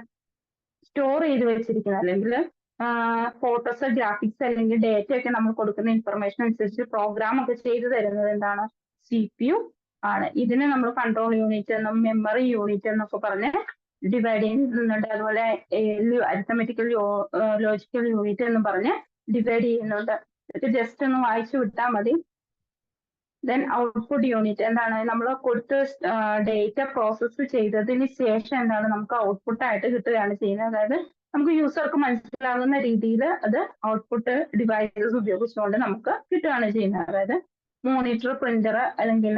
സ്റ്റോർ ചെയ്ത് വെച്ചിരിക്കുന്നത്, അല്ലെങ്കിൽ ഫോട്ടോസ്, ഗ്രാഫിക്സ് അല്ലെങ്കിൽ ഡേറ്റ ഒക്കെ നമ്മൾ കൊടുക്കുന്ന ഇൻഫർമേഷൻ അനുസരിച്ച് പ്രോഗ്രാം ഒക്കെ ചെയ്തു തരുന്നത് എന്താണ്, CPU ആണ്. ഇതിനെ നമ്മൾ കൺട്രോൾ യൂണിറ്റ് എന്നും മെമ്മറി യൂണിറ്റ് എന്നൊക്കെ പറഞ്ഞ് ഡിവൈഡ് ചെയ്യുന്നുണ്ട്. അതുപോലെ അരിത്തമെറ്റിക്കൽ ലോജിക്കൽ യൂണിറ്റ് എന്ന് പറഞ്ഞ് ഡിവൈഡ് ചെയ്യുന്നുണ്ട്. ഇതൊക്കെ ജസ്റ്റ് ഒന്ന് വായിച്ചു വിട്ടാൽ മതി. ദെൻ ഔട്ട്പുട്ട് യൂണിറ്റ് എന്താണ്, നമ്മൾ കൊടുത്ത് ഡേറ്റ പ്രോസസ്സ് ചെയ്തതിന് ശേഷം എന്താണ് നമുക്ക് ഔട്ട്പുട്ട് ആയിട്ട് കിട്ടുകയാണ് ചെയ്യുന്നത്. അതായത് നമുക്ക് യൂസർക്ക് മനസ്സിലാകുന്ന രീതിയിൽ അത് ഔട്ട്പുട്ട് ഡിവൈസസ് ഉപയോഗിച്ചുകൊണ്ട് നമുക്ക് കിട്ടുകയാണ് ചെയ്യുന്നത്. അതായത് മോണിറ്റർ, പ്രിന്റർ അല്ലെങ്കിൽ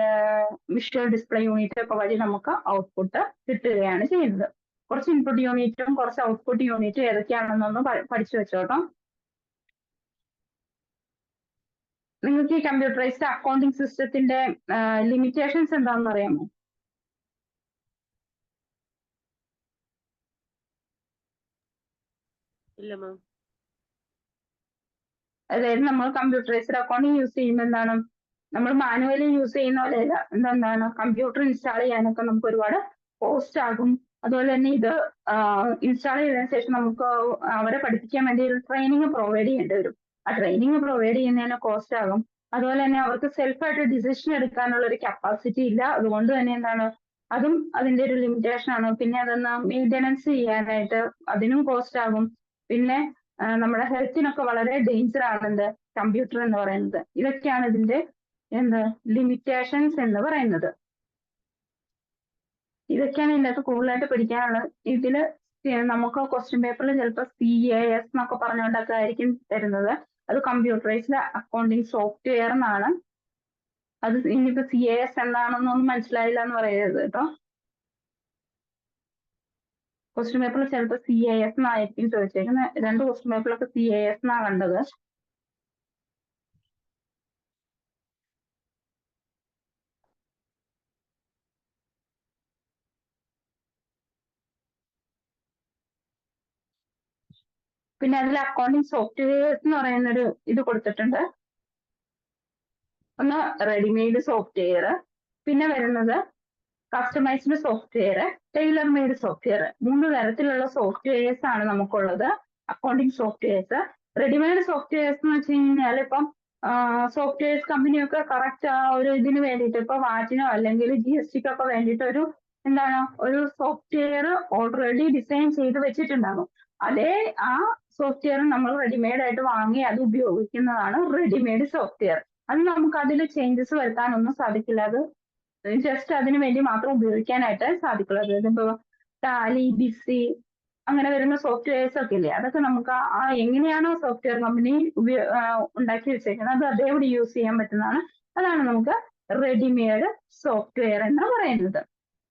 വിഷ്വൽ ഡിസ്പ്ലേ യൂണിറ്റ് ഒക്കെ വഴി നമുക്ക് ഔട്ട്പുട്ട് കിട്ടുകയാണ് ചെയ്യുന്നത്. കുറച്ച് ഇൻപുട്ട് യൂണിറ്റും കുറച്ച് ഔട്ട്പുട്ട് യൂണിറ്റും ഏതൊക്കെയാണെന്നൊന്ന് പഠിച്ചു വെച്ചോട്ടോ. നിങ്ങൾക്ക് ഈ കമ്പ്യൂട്ടറൈസ്ഡ് അക്കൗണ്ടിംഗ് സിസ്റ്റത്തിന്റെ ലിമിറ്റേഷൻസ് എന്താണെന്ന് അറിയാമോ? ഇല്ല മാം. അതായത് നമ്മൾ കമ്പ്യൂട്ടറൈസ്ഡ് അക്കൗണ്ടിങ് യൂസ് ചെയ്യുമ്പോൾ എന്താണ്, നമ്മൾ മാനുവലി യൂസ് ചെയ്യുന്ന പോലെയല്ല. എന്താണ്, കമ്പ്യൂട്ടർ ഇൻസ്റ്റാൾ ചെയ്യാനൊക്കെ നമുക്ക് ഒരുപാട് കോസ്റ്റ് ആകും. അതുപോലെ തന്നെ ഇത് ഇൻസ്റ്റാൾ ചെയ്തതിനു ശേഷം നമുക്ക് അവരെ പഠിപ്പിക്കാൻ വേണ്ടി ഒരു ട്രെയിനിങ് പ്രൊവൈഡ് ചെയ്യേണ്ടി വരും. ആ ട്രെയിനിങ് പ്രൊവൈഡ് ചെയ്യുന്നതിന് കോസ്റ്റ് ആകും. അതുപോലെ തന്നെ അവർക്ക് സെൽഫായിട്ട് ഡിസിഷൻ എടുക്കാനുള്ള ഒരു കപ്പാസിറ്റി ഇല്ല. അതുകൊണ്ട് തന്നെ എന്താണ്, അതും അതിന്റെ ഒരു ലിമിറ്റേഷൻ ആണ്. പിന്നെ അതൊന്ന് മെയിൻ്റെനൻസ് ചെയ്യാനായിട്ട് അതിനും കോസ്റ്റ് ആകും. പിന്നെ നമ്മുടെ ഹെൽത്തിനൊക്കെ വളരെ ഡേഞ്ചർ ആണെന്ത് കമ്പ്യൂട്ടർ എന്ന് പറയുന്നത്. ഇതൊക്കെയാണ് ഇതിന്റെ ലിമിറ്റേഷൻസ് എന്ന് പറയുന്നത്. ഇതൊക്കെയാണ് ഇതിനകത്ത് കൂടുതലായിട്ട് പഠിക്കാനുള്ളത്. ഇതില് നമുക്ക് ക്വസ്റ്റ്യൻ പേപ്പറിൽ ചിലപ്പോൾ CAS എന്നൊക്കെ പറഞ്ഞുകൊണ്ടൊക്കെ ആയിരിക്കും തരുന്നത്. അത് കമ്പ്യൂട്ടറൈസ്ഡ് അക്കൗണ്ടിങ് സോഫ്റ്റ്വെയർ എന്നാണ്. അത് ഇനിയിപ്പോ CAS എന്താണെന്നൊന്നും മനസ്സിലായില്ല എന്ന് പറയരുത് കേട്ടോ. ക്വസ്റ്റ്യൻ പേപ്പറിൽ ചിലപ്പോൾ CAS എന്നായിരിക്കും ചോദിച്ചേക്കുന്നത്. 2 ക്വസ്റ്റ്യൻ പേപ്പറിലൊക്കെ CAS എന്നാണ് കണ്ടത്. പിന്നെ അതിൽ അക്കൗണ്ടിങ് സോഫ്റ്റ്വെയർസ് എന്ന് പറയുന്നൊരു ഇത് കൊടുത്തിട്ടുണ്ട്. ഒന്ന് റെഡിമെയ്ഡ് സോഫ്റ്റ്വെയർ, പിന്നെ വരുന്നത് customised software, tailor made software. 3 തരത്തിലുള്ള സോഫ്റ്റ്വെയർസ് ആണ് നമുക്കുള്ളത്, അക്കൗണ്ടിങ് സോഫ്റ്റ്വെയർസ്. റെഡിമെയ്ഡ് സോഫ്റ്റ്വെയർസ് എന്ന് വെച്ച് കഴിഞ്ഞാൽ ഇപ്പം സോഫ്റ്റ്വെയർസ് കമ്പനിയൊക്കെ കറക്റ്റ് ആ ഒരു ഇതിന് വേണ്ടിയിട്ട് ഇപ്പൊ വാറ്റിനോ അല്ലെങ്കിൽ GSTക്കൊക്കെ വേണ്ടിയിട്ട് ഒരു സോഫ്റ്റ്വെയർ ഓൾറെഡി ഡിസൈൻ ചെയ്ത് വെച്ചിട്ടുണ്ടാകും. അതേ ആ സോഫ്റ്റ്വെയർ നമ്മൾ റെഡിമെയ്ഡ് ആയിട്ട് വാങ്ങി അത് ഉപയോഗിക്കുന്നതാണ് റെഡിമെയ്ഡ് സോഫ്റ്റ്വെയർ. അത് നമുക്ക് അതിൽ ചേഞ്ചസ് വരുത്താനൊന്നും സാധിക്കില്ല. അത് ജസ്റ്റ് അതിനു വേണ്ടി മാത്രം ഉപയോഗിക്കാനായിട്ട് സാധിക്കുള്ളൂ. അതായത് ഇപ്പൊ ടാലി, ബിസി അങ്ങനെ വരുന്ന സോഫ്റ്റ്വെയർസ് ഒക്കെ ഇല്ലേ, അതൊക്കെ നമുക്ക് എങ്ങനെയാണോ സോഫ്റ്റ്വെയർ കമ്പനി ഉണ്ടാക്കി വെച്ചേക്കുന്നത് അത് അതേപടി യൂസ് ചെയ്യാൻ പറ്റുന്നതാണ്. അതാണ് നമുക്ക് റെഡിമെയ്ഡ് സോഫ്റ്റ്വെയർ എന്ന് പറയുന്നത്.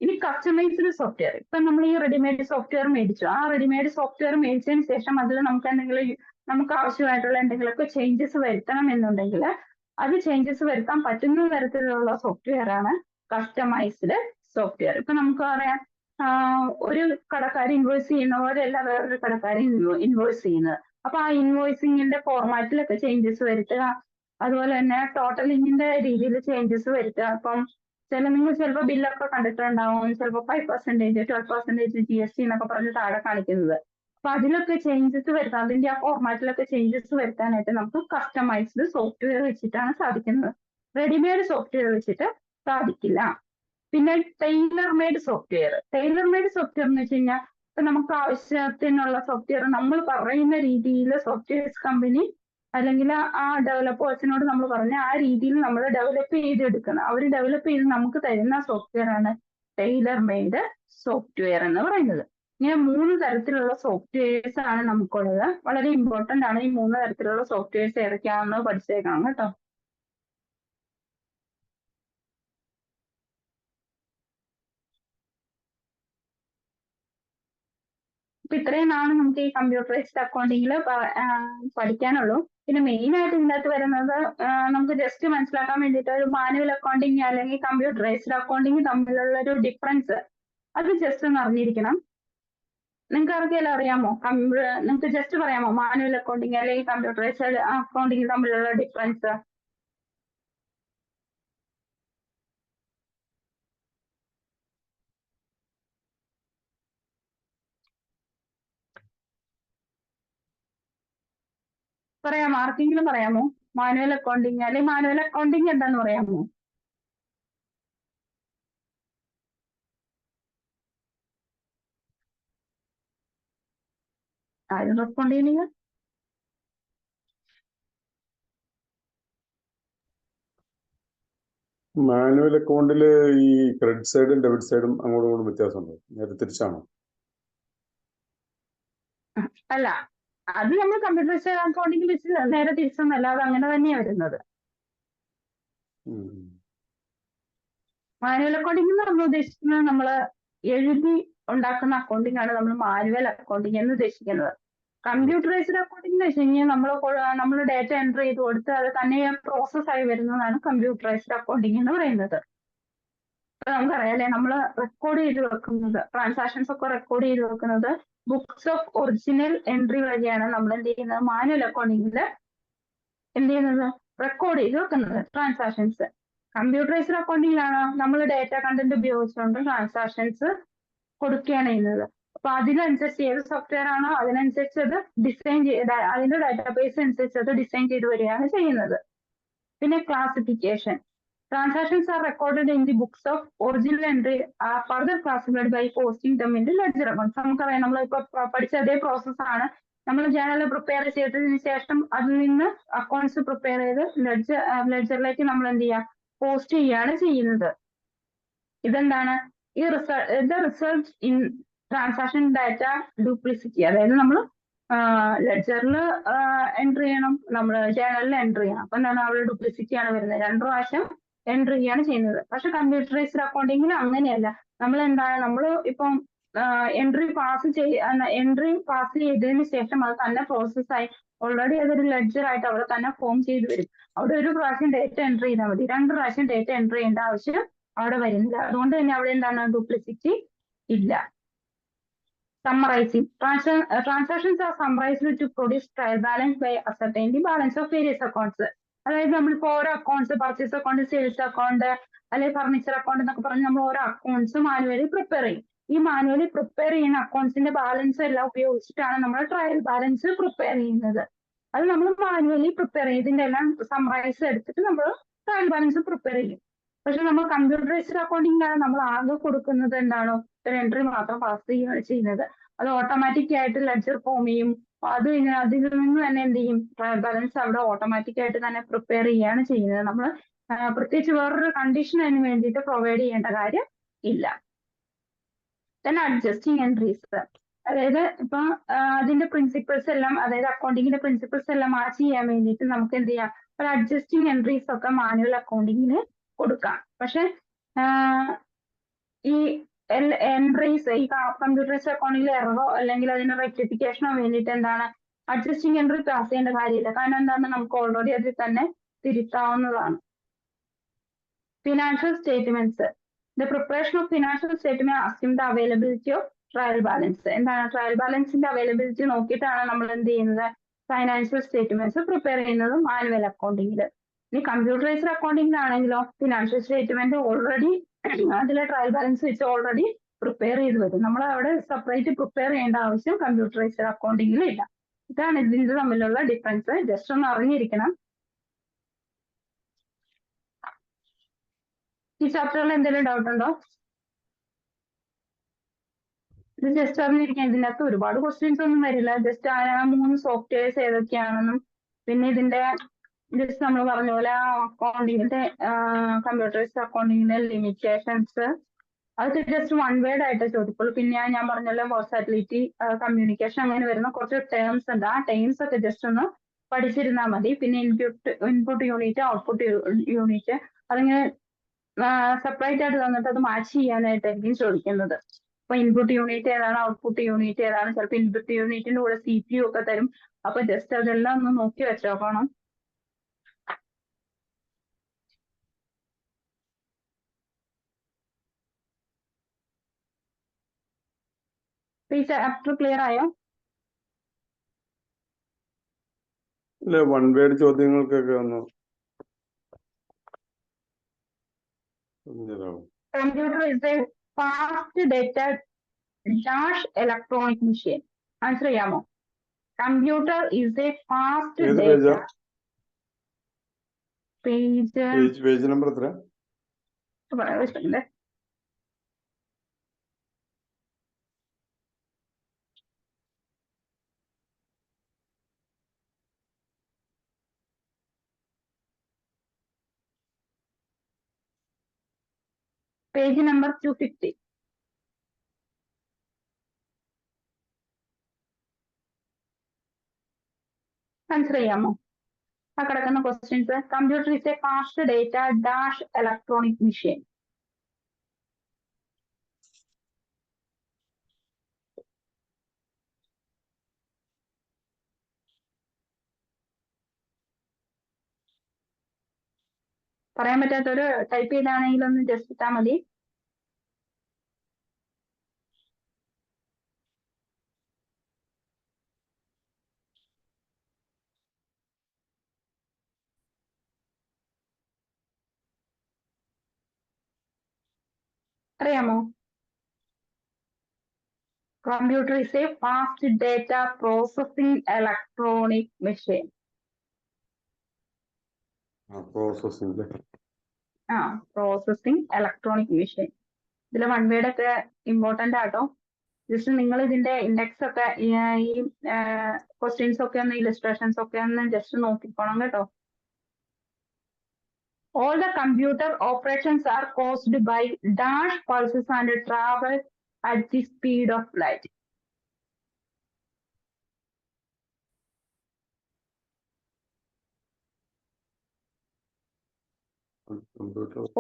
ഇനി കസ്റ്റമൈസ്ഡ് സോഫ്റ്റ്വെയർ. ഇപ്പൊ നമ്മൾ ഈ റെഡിമെയ്ഡ് സോഫ്റ്റ്വെയർ മേടിച്ചു, ആ റെഡിമെയ്ഡ് സോഫ്റ്റ്വെയർ മേടിച്ചതിന് ശേഷം അതിൽ നമുക്ക് ആവശ്യമായിട്ടുള്ള എന്തെങ്കിലുമൊക്കെ ചേഞ്ചസ് വരുത്തണം എന്നുണ്ടെങ്കിൽ അത് ചേഞ്ചസ് വരുത്താൻ പറ്റുന്ന തരത്തിലുള്ള സോഫ്റ്റ്വെയർ ആണ് കസ്റ്റമൈസ്ഡ് സോഫ്റ്റ്വെയർ. ഇപ്പൊ നമുക്ക് പറയാം, ഒരു കടക്കാരൻ ഇൻവോയ്സ് ചെയ്യുന്ന പോലെയല്ല വേറൊരു കടക്കാരൻ ഇൻവോയ്സ് ചെയ്യുന്നത്. അപ്പൊ ആ ഇൻവോയ്സിങ്ങിന്റെ ഫോർമാറ്റിലൊക്കെ ചേഞ്ചസ് വരുത്തുക. അതുപോലെ തന്നെ ടോട്ടലിങ്ങിന്റെ രീതിയിൽ ചേഞ്ചസ് വരുത്തുക. അപ്പം നിങ്ങൾ ചിലപ്പോൾ ബില്ലൊക്കെ കണ്ടിട്ടുണ്ടാവും, ചിലപ്പോൾ 5%, 12% GST എന്നൊക്കെ പറഞ്ഞ് താഴെ കാണിക്കുന്നത്. അപ്പൊ അതിലൊക്കെ ചേഞ്ചസ് വരുത്താം, അതിന്റെ ആ ഫോർമാറ്റിലൊക്കെ ചേഞ്ചസ് വരുത്താനായിട്ട് നമുക്ക് കസ്റ്റമൈസ്ഡ് സോഫ്റ്റ്വെയർ വെച്ചിട്ടാണ് സാധിക്കുന്നത്. റെഡിമെയ്ഡ് സോഫ്റ്റ്വെയർ വെച്ചിട്ട് സാധിക്കില്ല. പിന്നെ Taylor made software. Tailor made software എന്ന് വെച്ച് കഴിഞ്ഞാൽ ഇപ്പൊ നമുക്ക് ആവശ്യത്തിനുള്ള സോഫ്റ്റ്വെയർ നമ്മൾ പറയുന്ന രീതിയിൽ സോഫ്റ്റ്വെയർസ് കമ്പനി അല്ലെങ്കിൽ ആ ഡെവലപ്പേഴ്സിനോട് നമ്മൾ പറഞ്ഞ ആ രീതിയിൽ നമ്മൾ ഡെവലപ്പ് ചെയ്തെടുക്കണം. അവർ ഡെവലപ്പ് ചെയ്ത് നമുക്ക് തരുന്ന സോഫ്റ്റ്വെയർ ആണ് ടൈലർ മെയ്ഡ് സോഫ്റ്റ്വെയർ എന്ന് പറയുന്നത്. ഇങ്ങനെ 3 തരത്തിലുള്ള സോഫ്റ്റ്വെയർസ് ആണ് നമുക്കുള്ളത്. വളരെ ഇമ്പോർട്ടന്റ് ആണ് ഈ 3 തരത്തിലുള്ള സോഫ്റ്റ്വെയർസ് ഏതൊക്കെയാണെന്ന് പഠിച്ചേക്കണം കേട്ടോ. അപ്പൊ ഇത്രയുമാണ് നമുക്ക് ഈ കമ്പ്യൂട്ടറൈസ്ഡ് അക്കൗണ്ടിങ്ങിൽ പഠിക്കാനുള്ളൂ. പിന്നെ മെയിൻ ആയിട്ട് ഇതിനകത്ത് വരുന്നത് നമുക്ക് ജസ്റ്റ് മനസ്സിലാക്കാൻ വേണ്ടിയിട്ട് ഒരു മാനുവൽ അക്കൗണ്ടിങ് അല്ലെങ്കിൽ കമ്പ്യൂട്ടറൈസ്ഡ് അക്കൗണ്ടിങ് തമ്മിലുള്ള ഒരു ഡിഫറൻസ് അത് ജസ്റ്റ് ഒന്ന് അറിഞ്ഞിരിക്കണം. നിങ്ങൾക്ക് ആർക്കെല്ലാം അറിയാമോ? നിങ്ങൾക്ക് ജസ്റ്റ് പറയാമോ മാനുവൽ അക്കൗണ്ടിങ് അല്ലെങ്കിൽ കമ്പ്യൂട്ടറൈസ്ഡ് അക്കൗണ്ടിങ് തമ്മിലുള്ള ഡിഫറൻസ്? പറയാമോ? ആർക്കെങ്കിലും പറയാമോ മാനുവൽ അക്കൗണ്ടിങ് അല്ലെങ്കിൽ മാനുവൽ അക്കൗണ്ടിങ് എന്താന്ന് പറയാമോ? ആരും റെസ്പോണ്ട് ചെയ്യുന്നില്ല. മാനുവൽ അക്കൗണ്ടിൽ ഈ ക്രെഡിറ്റ് സൈഡും ഡെബിറ്റ് സൈഡും അങ്ങോട്ടും ഇങ്ങോട്ടും വ്യത്യാസമുണ്ടോ? നേരെ തിരിച്ചാണോ? അല്ല, അത് നമ്മൾ കമ്പ്യൂട്ടറൈസ്ഡ് അക്കൗണ്ടിങ് വെച്ച് നേരെ തിരിച്ചൊന്നല്ല, അത് അങ്ങനെ തന്നെയാണ് വരുന്നത്. മാനുവൽ അക്കൗണ്ടിങ് എന്ന് നമ്മൾ ഉദ്ദേശിക്കുന്നത് നമ്മൾ എഴുതി ഉണ്ടാക്കുന്ന അക്കൗണ്ടിങ് ആണ് നമ്മൾ മാനുവൽ അക്കൗണ്ടിങ് എന്ന് ഉദ്ദേശിക്കുന്നത്. കമ്പ്യൂട്ടറൈസ്ഡ് അക്കൗണ്ടിങ് എന്ന് വെച്ച് കഴിഞ്ഞാൽ നമ്മൾ ഡേറ്റ എൻട്രി ചെയ്ത് കൊടുത്ത് അത് തന്നെ പ്രോസസ് ആയി വരുന്നതാണ് കമ്പ്യൂട്ടറൈസ്ഡ് അക്കൗണ്ടിങ് എന്ന് പറയുന്നത്. ഇപ്പൊ നമുക്കറിയാലേ, നമ്മൾ റെക്കോർഡ് ചെയ്ത് വെക്കുന്നത്, ട്രാൻസാക്ഷൻസ് ഒക്കെ റെക്കോർഡ് ചെയ്ത് വെക്കുന്നത് ബുക്സ് ഓഫ് ഒറിജിനൽ എൻട്രി വഴിയാണ് നമ്മൾ എന്ത് ചെയ്യുന്നത്, മാനുവൽ അക്കൗണ്ടിങ്ങിൽ എന്ത് ചെയ്യുന്നത്, റെക്കോർഡ് ചെയ്ത് വെക്കുന്നത് ട്രാൻസാക്ഷൻസ്. കമ്പ്യൂട്ടറൈസ്ഡ് അക്കൗണ്ടിങ്ങിലാണ് നമ്മൾ ഡേറ്റ കണ്ടന്റ് ഉപയോഗിച്ചുകൊണ്ട് ട്രാൻസാക്ഷൻസ് കൊടുക്കുകയാണ് ചെയ്യുന്നത്. അപ്പൊ അതിനനുസരിച്ച് ഏത് സോഫ്റ്റ്വെയർ ആണോ അതിനനുസരിച്ച് അത് ഡിസൈൻ ചെയ്ത് അതിന്റെ ഡാറ്റാബേസ് അനുസരിച്ച് അത് ഡിസൈൻ ചെയ്ത് വരികയാണ് ചെയ്യുന്നത്. പിന്നെ classification. Transactions are recorded in the books of original entry are further classified by posting them in the ledger accounts. നമുക്കറിയാം, നമ്മളിപ്പോ പഠിച്ച അതേ പ്രോസസ് ആണ്. നമ്മൾ ജേണൽ പ്രിപ്പയർ ചെയ്തതിന് ശേഷം അതിൽ നിന്ന് അക്കൗണ്ട്സ് പ്രിപ്പയർ ചെയ്ത് ലെഡ്ജറിലേക്ക് നമ്മൾ എന്ത് ചെയ്യുക, പോസ്റ്റ് ചെയ്യുകയാണ് ചെയ്യുന്നത്. ഇതെന്താണ് ഈ result in transaction data duplicity. അതായത് നമ്മൾ ലെഡ്ജറിൽ എൻട്രി ചെയ്യണം, നമ്മൾ ജേണലിൽ എൻട്രി ചെയ്യണം. അപ്പൊ എന്താണ്, അവിടെ ഡ്യൂപ്ലിസിറ്റി ആണ് വരുന്നത്, 2 പ്രാവശ്യം എൻട്രി ചെയ്യാണ് ചെയ്യുന്നത്. പക്ഷെ കമ്പ്യൂട്ടറൈസ്ഡ് അക്കൗണ്ടിങ്ങിൽ അങ്ങനെയല്ല. നമ്മൾ എന്താണ്, നമ്മൾ ഇപ്പം എൻട്രി പാസ് ചെയ്തതിന് ശേഷം അത് തന്നെ പ്രോസസ്സായി ഓൾറെഡി അതൊരു ലെഡ്ജർ ആയിട്ട് അവിടെ തന്നെ ഫോം ചെയ്ത് വരും. അവിടെ ഒരു പ്രാവശ്യം ഡേറ്റ എൻട്രി ചെയ്താൽ മതി, 2 പ്രാവശ്യം ഡേറ്റ എൻട്രി ചെയ്യേണ്ട ആവശ്യം അവിടെ വരുന്നില്ല. അതുകൊണ്ട് തന്നെ അവിടെ എന്താണ്, ഡ്യൂപ്ലിസിറ്റി ഇല്ല. Summarizing. Transactions are summarized to produce trial balance by ascertaining the balance of various accounts. അതായത് നമ്മളിപ്പോ ഓരോ accounts, purchase account, sales account, അല്ലെങ്കിൽ ഫർണിച്ചർ അക്കൗണ്ട് എന്നൊക്കെ പറഞ്ഞ് നമ്മൾ ഓരോ അക്കൗണ്ട്സ് മാനുവലി പ്രിപ്പയർ ചെയ്യും. ഈ മാനുവലി പ്രിപ്പയർ ചെയ്യുന്ന അക്കൗണ്ട്സിന്റെ ബാലൻസ് എല്ലാം ഉപയോഗിച്ചിട്ടാണ് നമ്മൾ ട്രയൽ ബാലൻസ് പ്രിപ്പയർ ചെയ്യുന്നത്. അത് നമ്മൾ മാനുവലി പ്രിപ്പയർ ചെയ്യും. ഇതിന്റെ എല്ലാം സമ്മറൈസ് എടുത്തിട്ട് നമ്മൾ ട്രയൽ ബാലൻസ് പ്രിപ്പയർ ചെയ്യും. പക്ഷെ നമ്മൾ കമ്പ്യൂട്ടറൈസ്ഡ് അക്കൗണ്ടിങ്ങിലാണ് നമ്മൾ ആകെ കൊടുക്കുന്നത് എന്താണോ, ഒരു എൻട്രി മാത്രം പാസ് ചെയ്യുകയാണ് ചെയ്യുന്നത്. അത് ഓട്ടോമാറ്റിക് ആയിട്ട് ലെഡ്ജർ ഫോം ചെയ്യും. അതിൽ നിന്ന് തന്നെ എന്ത് ചെയ്യും, ട്രയൽ ബാലൻസ് അവിടെ ഓട്ടോമാറ്റിക് ആയിട്ട് തന്നെ പ്രിപ്പയർ ചെയ്യുകയാണ് ചെയ്യുന്നത്. നമ്മൾ പ്രത്യേകിച്ച് വേറൊരു കണ്ടീഷൻ അതിന് വേണ്ടിയിട്ട് പ്രൊവൈഡ് ചെയ്യേണ്ട കാര്യം ഇല്ല. then adjusting entries. അതായത് ഇപ്പൊ അതിന്റെ പ്രിൻസിപ്പിൾസ് എല്ലാം, അതായത് അക്കൗണ്ടിങ്ങിന്റെ പ്രിൻസിപ്പിൾസ് എല്ലാം മാച്ച് ചെയ്യാൻ വേണ്ടിയിട്ട് നമുക്ക് എന്ത് ചെയ്യാം, ഒരു അഡ്ജസ്റ്റിംഗ് എൻട്രീസ് ഒക്കെ മാനുവൽ അക്കൗണ്ടിങ്ങിന് കൊടുക്കാം. പക്ഷെ ഈ എൻട്രീസ് ഈ കമ്പ്യൂട്ടറൈസ്ഡ് അക്കൗണ്ടിങ്ങിൽ എററോ അല്ലെങ്കിൽ അതിന്റെ റെക്ടിഫിക്കേഷനോ വേണ്ടിയിട്ട് എന്താണ്, അഡ്ജസ്റ്റിംഗ് എൻട്രി പാസ് ചെയ്യേണ്ട കാര്യമില്ല. കാരണം എന്താണ്, നമുക്ക് ഓൾറെഡി അതിൽ തന്നെ തിരുത്താവുന്നതാണ്. Financial statements. The preparation of financial statement assume the availability of trial balance. എന്താണ്, ട്രയൽ ബാലൻസിന്റെ അവൈലബിലിറ്റി നോക്കിയിട്ടാണ് നമ്മൾ എന്ത് ചെയ്യുന്നത്, ഫൈനാൻഷ്യൽ സ്റ്റേറ്റ്മെന്റ്സ് പ്രിപ്പയർ ചെയ്യുന്നത് മാനുവൽ അക്കൗണ്ടിങ്ങിൽ. ഇനി കമ്പ്യൂട്ടറൈസ്ഡ് അക്കൗണ്ടിങ്ങിലാണെങ്കിലോ ഫിനാൻഷ്യൽ സ്റ്റേറ്റ്മെന്റ് ഓൾറെഡി അതിലെ ട്രയൽ ബാലൻസ് വെച്ച് ഓൾറെഡി പ്രിപ്പയർ ചെയ്ത് വരും. നമ്മൾ അവിടെ സെപ്പറേറ്റ് പ്രിപ്പയർ ചെയ്യേണ്ട ആവശ്യം കമ്പ്യൂട്ടറൈസ്ഡ് അക്കൗണ്ടിങ്ങിൽ ഇല്ല. ഇതാണ് ഇതിന്റെ തമ്മിലുള്ള ഡിഫറൻസ്. ജസ്റ്റ് ഒന്ന് അറിഞ്ഞിരിക്കണം. ഈ ചാപ്റ്ററിൽ എന്തെങ്കിലും ഡൗട്ട് ഉണ്ടോ? ഇത് ജസ്റ്റ് അറിഞ്ഞിരിക്കാം. ഇതിൻ്റെ അകത്ത് ഒരുപാട് ക്വസ്റ്റ്യൻസ് ഒന്നും വരില്ല. ജസ്റ്റ് ആ 3 സോഫ്റ്റ്വെയർസ് ഏതൊക്കെയാണെന്നും പിന്നെ ഇതിന്റെ ജസ്റ്റ് നമ്മൾ പറഞ്ഞ പോലെ അക്കൗണ്ടിങ്ങിന്റെ കമ്പ്യൂട്ടറൈസ്ഡ് അക്കൗണ്ടിങ്ങിന്റെ ലിമിറ്റേഷൻസ്, അത് ജസ്റ്റ് വൺ വേർഡ് ആയിട്ട് ചോദിക്കുള്ളൂ. പിന്നെ ഞാൻ പറഞ്ഞല്ലോ വേഴ്സാറ്റിലിറ്റി, കമ്മ്യൂണിക്കേഷൻ, അങ്ങനെ വരുന്ന കുറച്ച് ടേംസ് ഉണ്ട്. ആ ടേംസ് ഒക്കെ ജസ്റ്റ് ഒന്ന് പഠിച്ചിരുന്നാൽ മതി. പിന്നെ ഇൻപുട്ട് യൂണിറ്റ്, ഔട്ട്പുട്ട് യൂണിറ്റ്, അതിങ്ങനെ സെപ്പറേറ്റ് ആയിട്ട് തന്നിട്ട് അത് മാച്ച് ചെയ്യാനായിട്ടായിരിക്കും ചോദിക്കുന്നത്. അപ്പൊ ഇൻപുട്ട് യൂണിറ്റ് ഏതാണ്, ഔട്ട്പുട്ട് യൂണിറ്റ് ഏതാണ്, ചിലപ്പോൾ ഇൻപുട്ട് യൂണിറ്റിന്റെ കൂടെ CPU ഒക്കെ തരും. അപ്പൊ ജസ്റ്റ് അതെല്ലാം ഒന്ന് നോക്കി വെച്ചോക്കണം. ഈ ചാപ്റ്റർ ക്ലിയർ ആയോ? അല്ലെ, വൺ വേർഡ് ചോദ്യങ്ങൾക്കൊക്കെ ഒന്ന് പറഞ്ഞുതരാമോ? Computer is A fast data dash electronic machine. Answer ചെയ്യാമോ? കമ്പ്യൂട്ടർ ഇസ് എ ഫാസ്റ്റ് ഏത് ഡേറ്റ. പേജാ? പേജ് നമ്പർ എത്ര? Page number 250. ആൻസർ ചെയ്യാമോ? ആ കിടക്കുന്ന questions. Computer is A fast data dash electronic machine. പറയാൻ പറ്റാത്തൊരു ടൈപ്പ് ചെയ്താണെങ്കിൽ ഒന്ന് ജസ്റ്റ് ഇട്ടാൽ മതി. അറിയാമോ? Computer is A fast data processing electronic machine. Processing. Processing electronic machine. ഇതിൽ വൺ വേർഡ് ഒക്കെ ഇമ്പോർട്ടന്റ് ആട്ടോ. ജസ്റ്റ് നിങ്ങൾ ഇതിന്റെ ഇൻഡെക്സ് ഒക്കെ ഈ ക്വസ്റ്റ്യൻസ് ഒക്കെ ഒന്ന്, ഇലിസ്ട്രേഷൻസ് ഒക്കെ ഒന്ന് ജസ്റ്റ് നോക്കിക്കോണം കേട്ടോ. All the computer operations are caused by dash pulses and travel at the speed of light.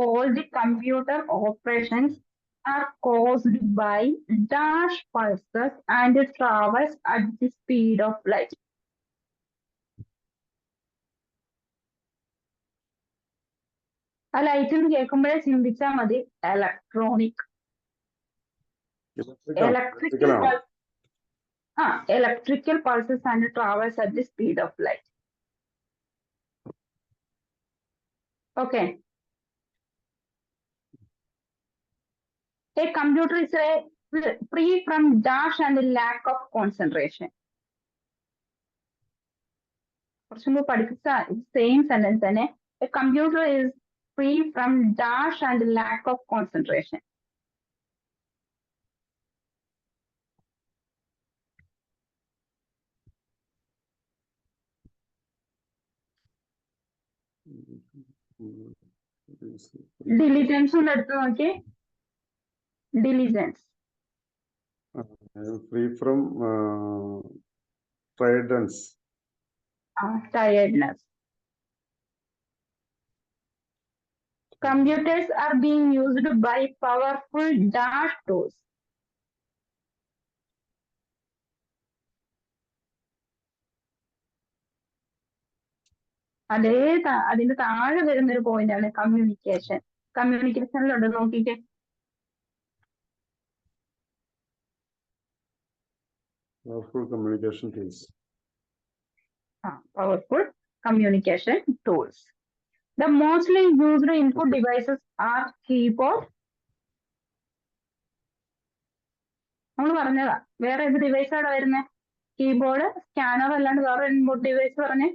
All the computer operations are caused by dash pulses and travels at the speed of light. ആ light എന്ന് കേൾക്കുമ്പോഴേ ചിന്തിച്ചാൽ മതി electronic. electrical pulses and travels at the speed of light. Okay. A computer is free from dash and lack of concentration. കുറച്ചും കൂടി പഠിപ്പിച്ച same sentence തന്നെ. A computer is free from dash and lack of concentration. Diligence ഒന്ന് എടുത്ത് നോക്കി. Diligence. Free from tiredness. Tiredness. Computers are being used by powerful dash tools. അതിന്റെ താഴെ വരുന്ന ഒരു പോയിന്റ് ആണ് കമ്മ്യൂണിക്കേഷൻ. കമ്മ്യൂണിക്കേഷനിലുണ്ട് നോക്കിക്കേ. Powerful communication tools. Powerful communication tools. The mostly used input devices are keyboard. നമ്മൾ പറഞ്ഞതാ. വേറെ ഏത് ഡിവൈസ് ആണ് വരുന്നത്? കീബോർഡ്, സ്കാനർ അല്ലാണ്ട് വേറെ ഇൻപുട്ട് ഡിവൈസ് പറഞ്ഞേ?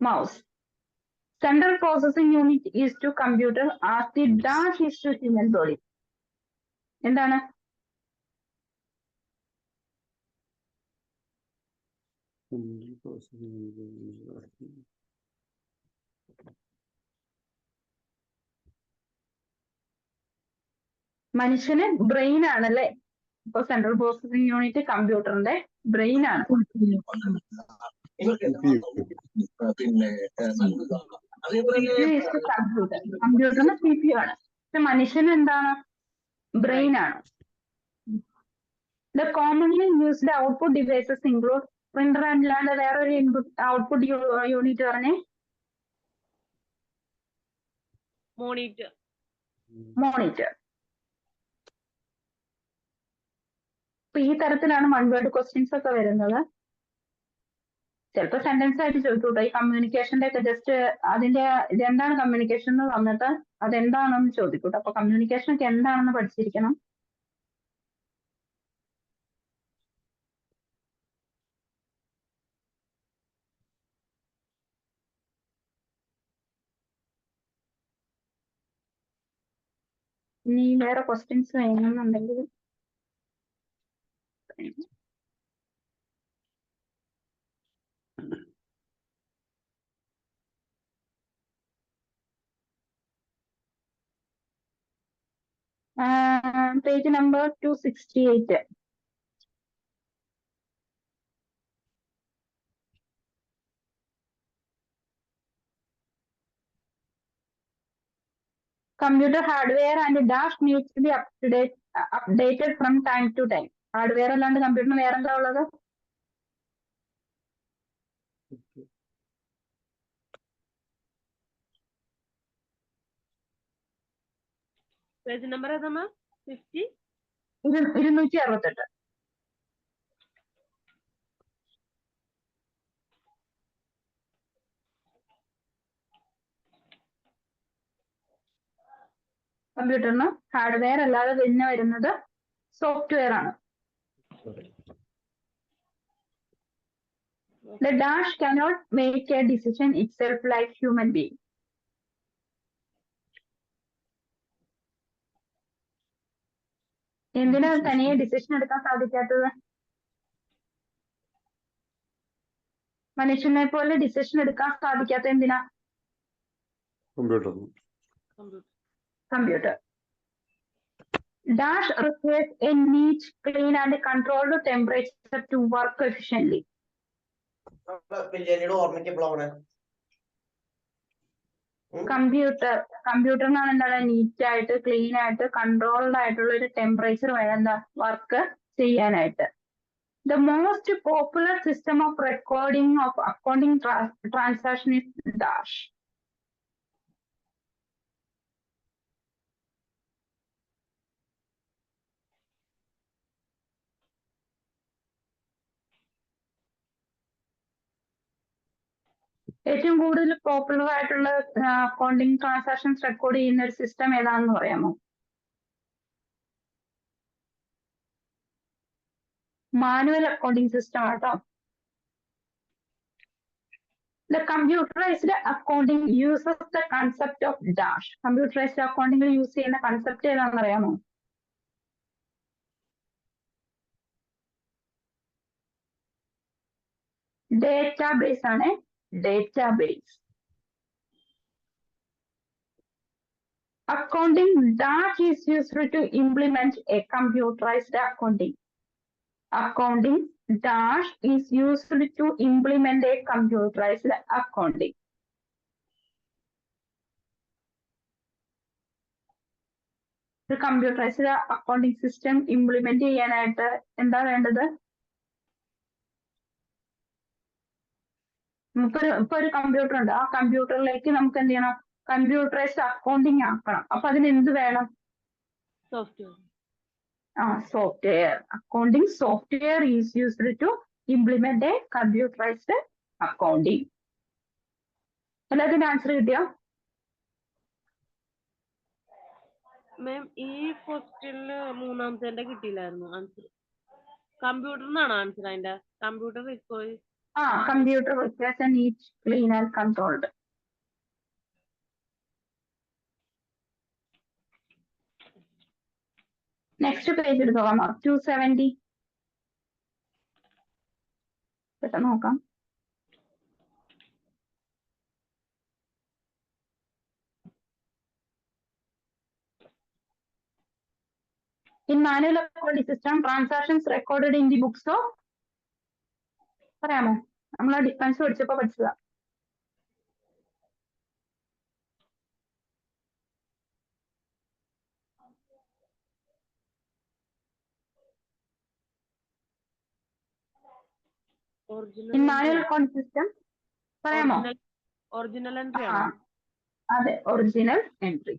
Mouse. Central processing unit is to computer as the dash is to human body. എന്താണ്? മനുഷ്യന് ബ്രെയിൻ ആണല്ലേ. ഇപ്പൊ സെൻട്രൽ പ്രോസസിംഗ് യൂണിറ്റ് കമ്പ്യൂട്ടറിന്റെ ബ്രെയിൻ ആണ്. കമ്പ്യൂട്ടറിന് CPU ആണ്. പക്ഷെ മനുഷ്യന് എന്താണ്? ബ്രെയിൻ ആണ്. The commonly used output devices include printer അല്ലാണ്ട് വേറൊരു ഇൻപുട്ട് ഔട്ട്പുട്ട് യൂണിറ്റ് പറഞ്ഞേ. മോണിറ്റർ. അപ്പൊ ഈ തരത്തിലാണ് വൺ വേർഡ് ക്വസ്റ്റ്യൻസ് ഒക്കെ വരുന്നത്. ചിലപ്പോ സെന്റൻസ് ആയിട്ട് ചോദിക്കൂട്ടോ. ഈ കമ്മ്യൂണിക്കേഷന്റെ ഒക്കെ ജസ്റ്റ് അതിന്റെ ഇതെന്താണ് കമ്മ്യൂണിക്കേഷൻ എന്ന് പറഞ്ഞിട്ട് അതെന്താണെന്ന് ചോദിക്കൂട്ടോ. അപ്പൊ കമ്മ്യൂണിക്കേഷൻ ഒക്കെ എന്താണെന്ന് പഠിച്ചിരിക്കണം. ഇനി വേറെ ക്വസ്റ്റ്യൻസ് വേണമെന്നുണ്ടെങ്കിൽ page number 268. Computer hardware and dash needs to be updated from time to time. Hardware അല്ലാണ്ട് കമ്പ്യൂട്ടറിന് വേറെന്താ ഉള്ളത്? പേജ് നമ്പർ ഏതാ? 268. കമ്പ്യൂട്ടറിന് ഹാർഡ്വെയർ അല്ലാതെ പിന്നെ വരുന്നത് സോഫ്റ്റ്വെയർ ആണ്. The dash cannot make a decision itself like human being. എന്തിനാ തനിയെ ഡിസിഷൻ എടുക്കാൻ സാധിക്കാത്തത്? മനുഷ്യനെ പോലെ ഡിസിഷൻ എടുക്കാൻ സാധിക്കാത്ത എന്തിനാ? Computer. Dash requires a neat, clean and controlled temperature to work efficiently. കമ്പ്യൂട്ടറിനാണ് എന്താണ് നീറ്റ് ആയിട്ട് ക്ലീൻ ആയിട്ട് കൺട്രോൾഡ് ആയിട്ടുള്ള ഒരു ടെമ്പറേച്ചർ വേണം എന്താ വർക്ക് ചെയ്യാനായിട്ട്. The most popular system of recording of accounting transaction is Dash. ഏറ്റവും കൂടുതൽ പോപ്പുലർ ആയിട്ടുള്ള അക്കൗണ്ടിങ് ട്രാൻസാക്ഷൻസ് റെക്കോർഡ് ചെയ്യുന്ന ഒരു സിസ്റ്റം ഏതാണെന്ന് പറയാമോ? മാനുവൽ അക്കൗണ്ടിങ് സിസ്റ്റം ആട്ടോ. The computerized accounting uses the concept of Dash. Computerized accounting use ചെയ്യുന്ന കൺസെപ്റ്റ് ഏതാണെന്ന് അറിയാമോ? ഡേറ്റാബേസ് ആണ്. Database. Accounting Dash is used to implement a computerized accounting. Accounting Dash is used to implement a computerized accounting. The computerized accounting system implement ചെയ്യാനായിട്ട് എന്താ വേണ്ടത്? ഇപ്പൊ ഒരു computer ഉണ്ട്. ആ കമ്പ്യൂട്ടറിലേക്ക് നമുക്ക് എന്ത് ചെയ്യണം? കമ്പ്യൂട്ടറൈസ്ഡ് അക്കൗണ്ടിങ് ആക്കണം. അപ്പൊ അതിന് എന്ത് വേണം? Software. Accounting software is used to implement a computerised accounting. എല്ലാത്തിനും ആൻസർ കിട്ടിയോ? മാം ഈ ക്വസ്റ്റ്യനില് മൂന്നാമത്തെ കിട്ടിയില്ലായിരുന്നു ആൻസർ. കമ്പ്യൂട്ടറിനാണ് ആൻസർ അതിന്റെ. Computer computer requires a neat, clean and controlled. Next page എടുത്തോളാം. 270. പെട്ടെന്ന് നോക്കാം. In manual accounting system, transactions recorded in the books of പറയാമോ? നമ്മൾ ആ ഡിഫറൻസ് പഠിച്ചപ്പോ പഠിച്ചതാ. In manual accounting system പറയാമോ? ഒറിജിനൽ എൻട്രി ആണോ? അതെ, original entry.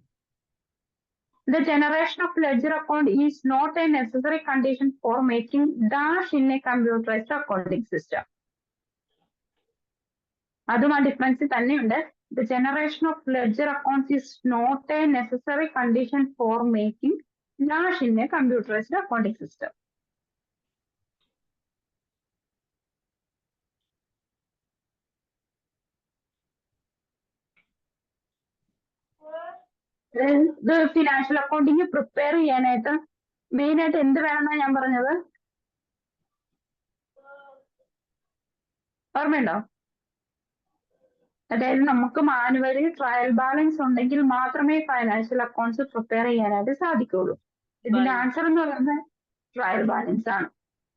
The generation of ledger account is not a necessary condition for making dash in a computerized accounting system. അതും ആ difference തന്നെയുണ്ട്. The generation of ledger accounts is not a necessary condition for making dash in a computerized accounting system. ഇത് financial accounting prepare ചെയ്യാനായിട്ട് main ആയിട്ട് എന്ത് വേണമെന്നാണ് ഞാൻ പറഞ്ഞത്? ഓർമ്മയുണ്ടോ? അതായത് നമുക്ക് മാനുവലി ട്രയൽ ബാലൻസ് ഉണ്ടെങ്കിൽ മാത്രമേ ഫൈനാൻഷ്യൽ അക്കൗണ്ട്സ് പ്രിപ്പയർ ചെയ്യാനായിട്ട് സാധിക്കുള്ളൂ. ഇതിന്റെ ആൻസർ എന്ന് പറയുന്നത് ട്രയൽ ബാലൻസ് ആണ്.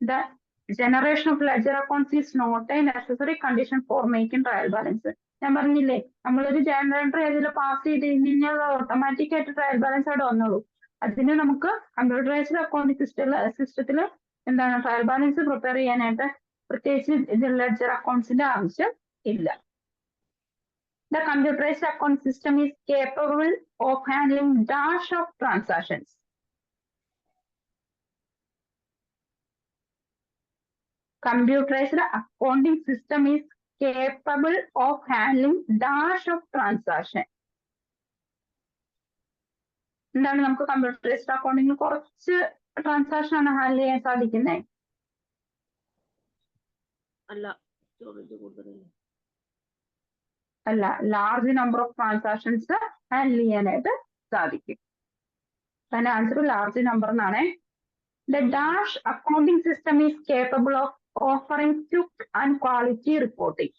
The generation of ledger accounts is not a necessary condition for making trial balance. ഞാൻ പറഞ്ഞില്ലേ, നമ്മളൊരു ജനറൽ എൻട്രി ഇതിൽ പാസ് ചെയ്ത് കഴിഞ്ഞാൽ ഓട്ടോമാറ്റിക് ആയിട്ട് ട്രയൽ ബാലൻസ് അവിടെ വന്നോളൂ. അതിന് നമുക്ക് കമ്പ്യൂട്ടറൈസ്ഡ് അക്കൗണ്ടിംഗ് സിസ്റ്റത്തിൽ എന്താണ് ട്രയൽ ബാലൻസ് പ്രിപ്പയർ ചെയ്യാനായിട്ട് പ്രത്യേകിച്ച് ലെഡ്ജർ അക്കൗണ്ട്സിന്റെ ആവശ്യം ഇല്ല. The computerized account system is capable of handling dash of transactions. Computerized accounting system is capable of handling dash of transaction. എന്താണ് നമുക്ക് കമ്പ്യൂട്ടറൈസ്ഡ് അക്കൗണ്ടിങ്ങിൽ കുറച്ച് ട്രാൻസാക്ഷൻ ആണ് ഹാൻഡിൽ ചെയ്യാൻ സാധിക്കുന്നത്? അല്ല, large number of transactions handle ചെയ്യാനായിട്ട് സാധിക്കും. അതിന്റെ ആൻസർ ലാർജ് നമ്പർ എന്നാണ്. The dash accounting system is capable of offering quick and quality reporting.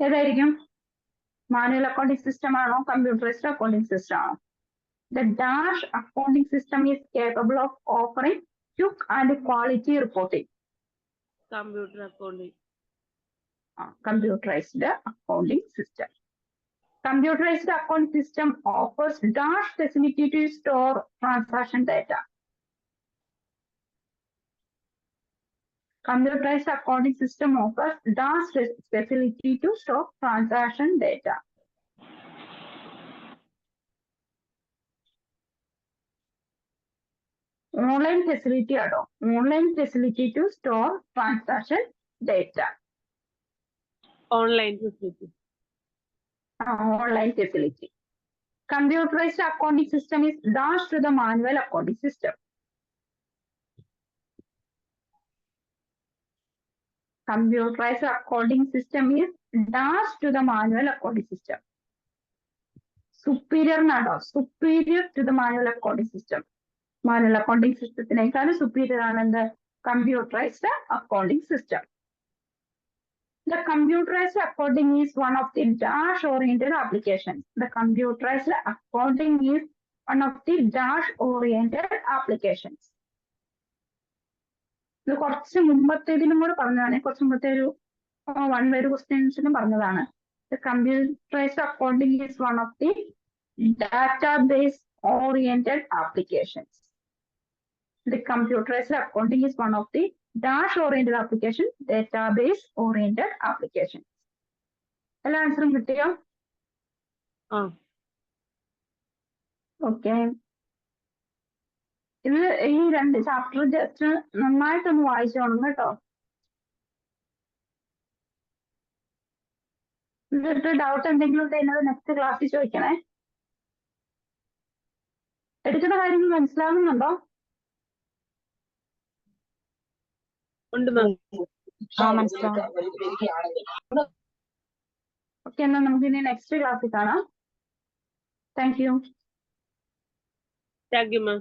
ഏതായിരിക്കും? മാനുവൽ അക്കൗണ്ടിംഗ് സിസ്റ്റം ആണോ കമ്പ്യൂട്ടറൈസ്ഡ് അക്കൗണ്ടിംഗ് സിസ്റ്റം ആണോ? The dash accounting system is capable of offering quick and quality reporting. Computer accounting. Computerized accounting system. Computerized accounting system offers dash facility to store transaction data. Computerized accounting system offers dash facility to store transaction data. Online facility ആണോ? Online facility to store transaction data. Online facility. Online facility. Computerized accounting system is dash to the manual accounting system. Computerized accounting system is dash to the manual accounting system. Superior nado, superior to the manual accounting system. Manual accounting system superior ആണ് the computerized accounting system. The computerized accounting is one of the dash-oriented applications. The computerized accounting is one of the dash-oriented applications. ഇത് കുറച്ച് മുമ്പത്തേതിനും കൂടെ പറഞ്ഞതാണ്, കുറച്ച് മുമ്പത്തെ ഒരു 1 word ക്വസ്റ്റ്യൻസിനും പറഞ്ഞതാണ്. The computerized accounting is one of the database-oriented applications. The computerized accounting is one of the dash-oriented application, database-oriented application. എല്ലാ ആൻസറും കിട്ടിയോ? ഓക്കെ. ഇത് ഈ 2 ചാപ്റ്റർ ജസ്റ്റ് നന്നായിട്ടൊന്ന് വായിച്ചോണം കേട്ടോ. എന്നിട്ട് ഡൗട്ട് എന്തെങ്കിലും ഉണ്ടെങ്കിൽ നെക്സ്റ്റ് ക്ലാസ്സിൽ ചോദിക്കണേ. എടുക്കുന്ന കാര്യങ്ങൾ മനസ്സിലാവുന്നുണ്ടോ? ഓക്കെ, എന്നാൽ നമുക്ക് ഇനി നെക്സ്റ്റ് ക്ലാസ്സിൽ കാണാം. Thank you. Thank you ma'am.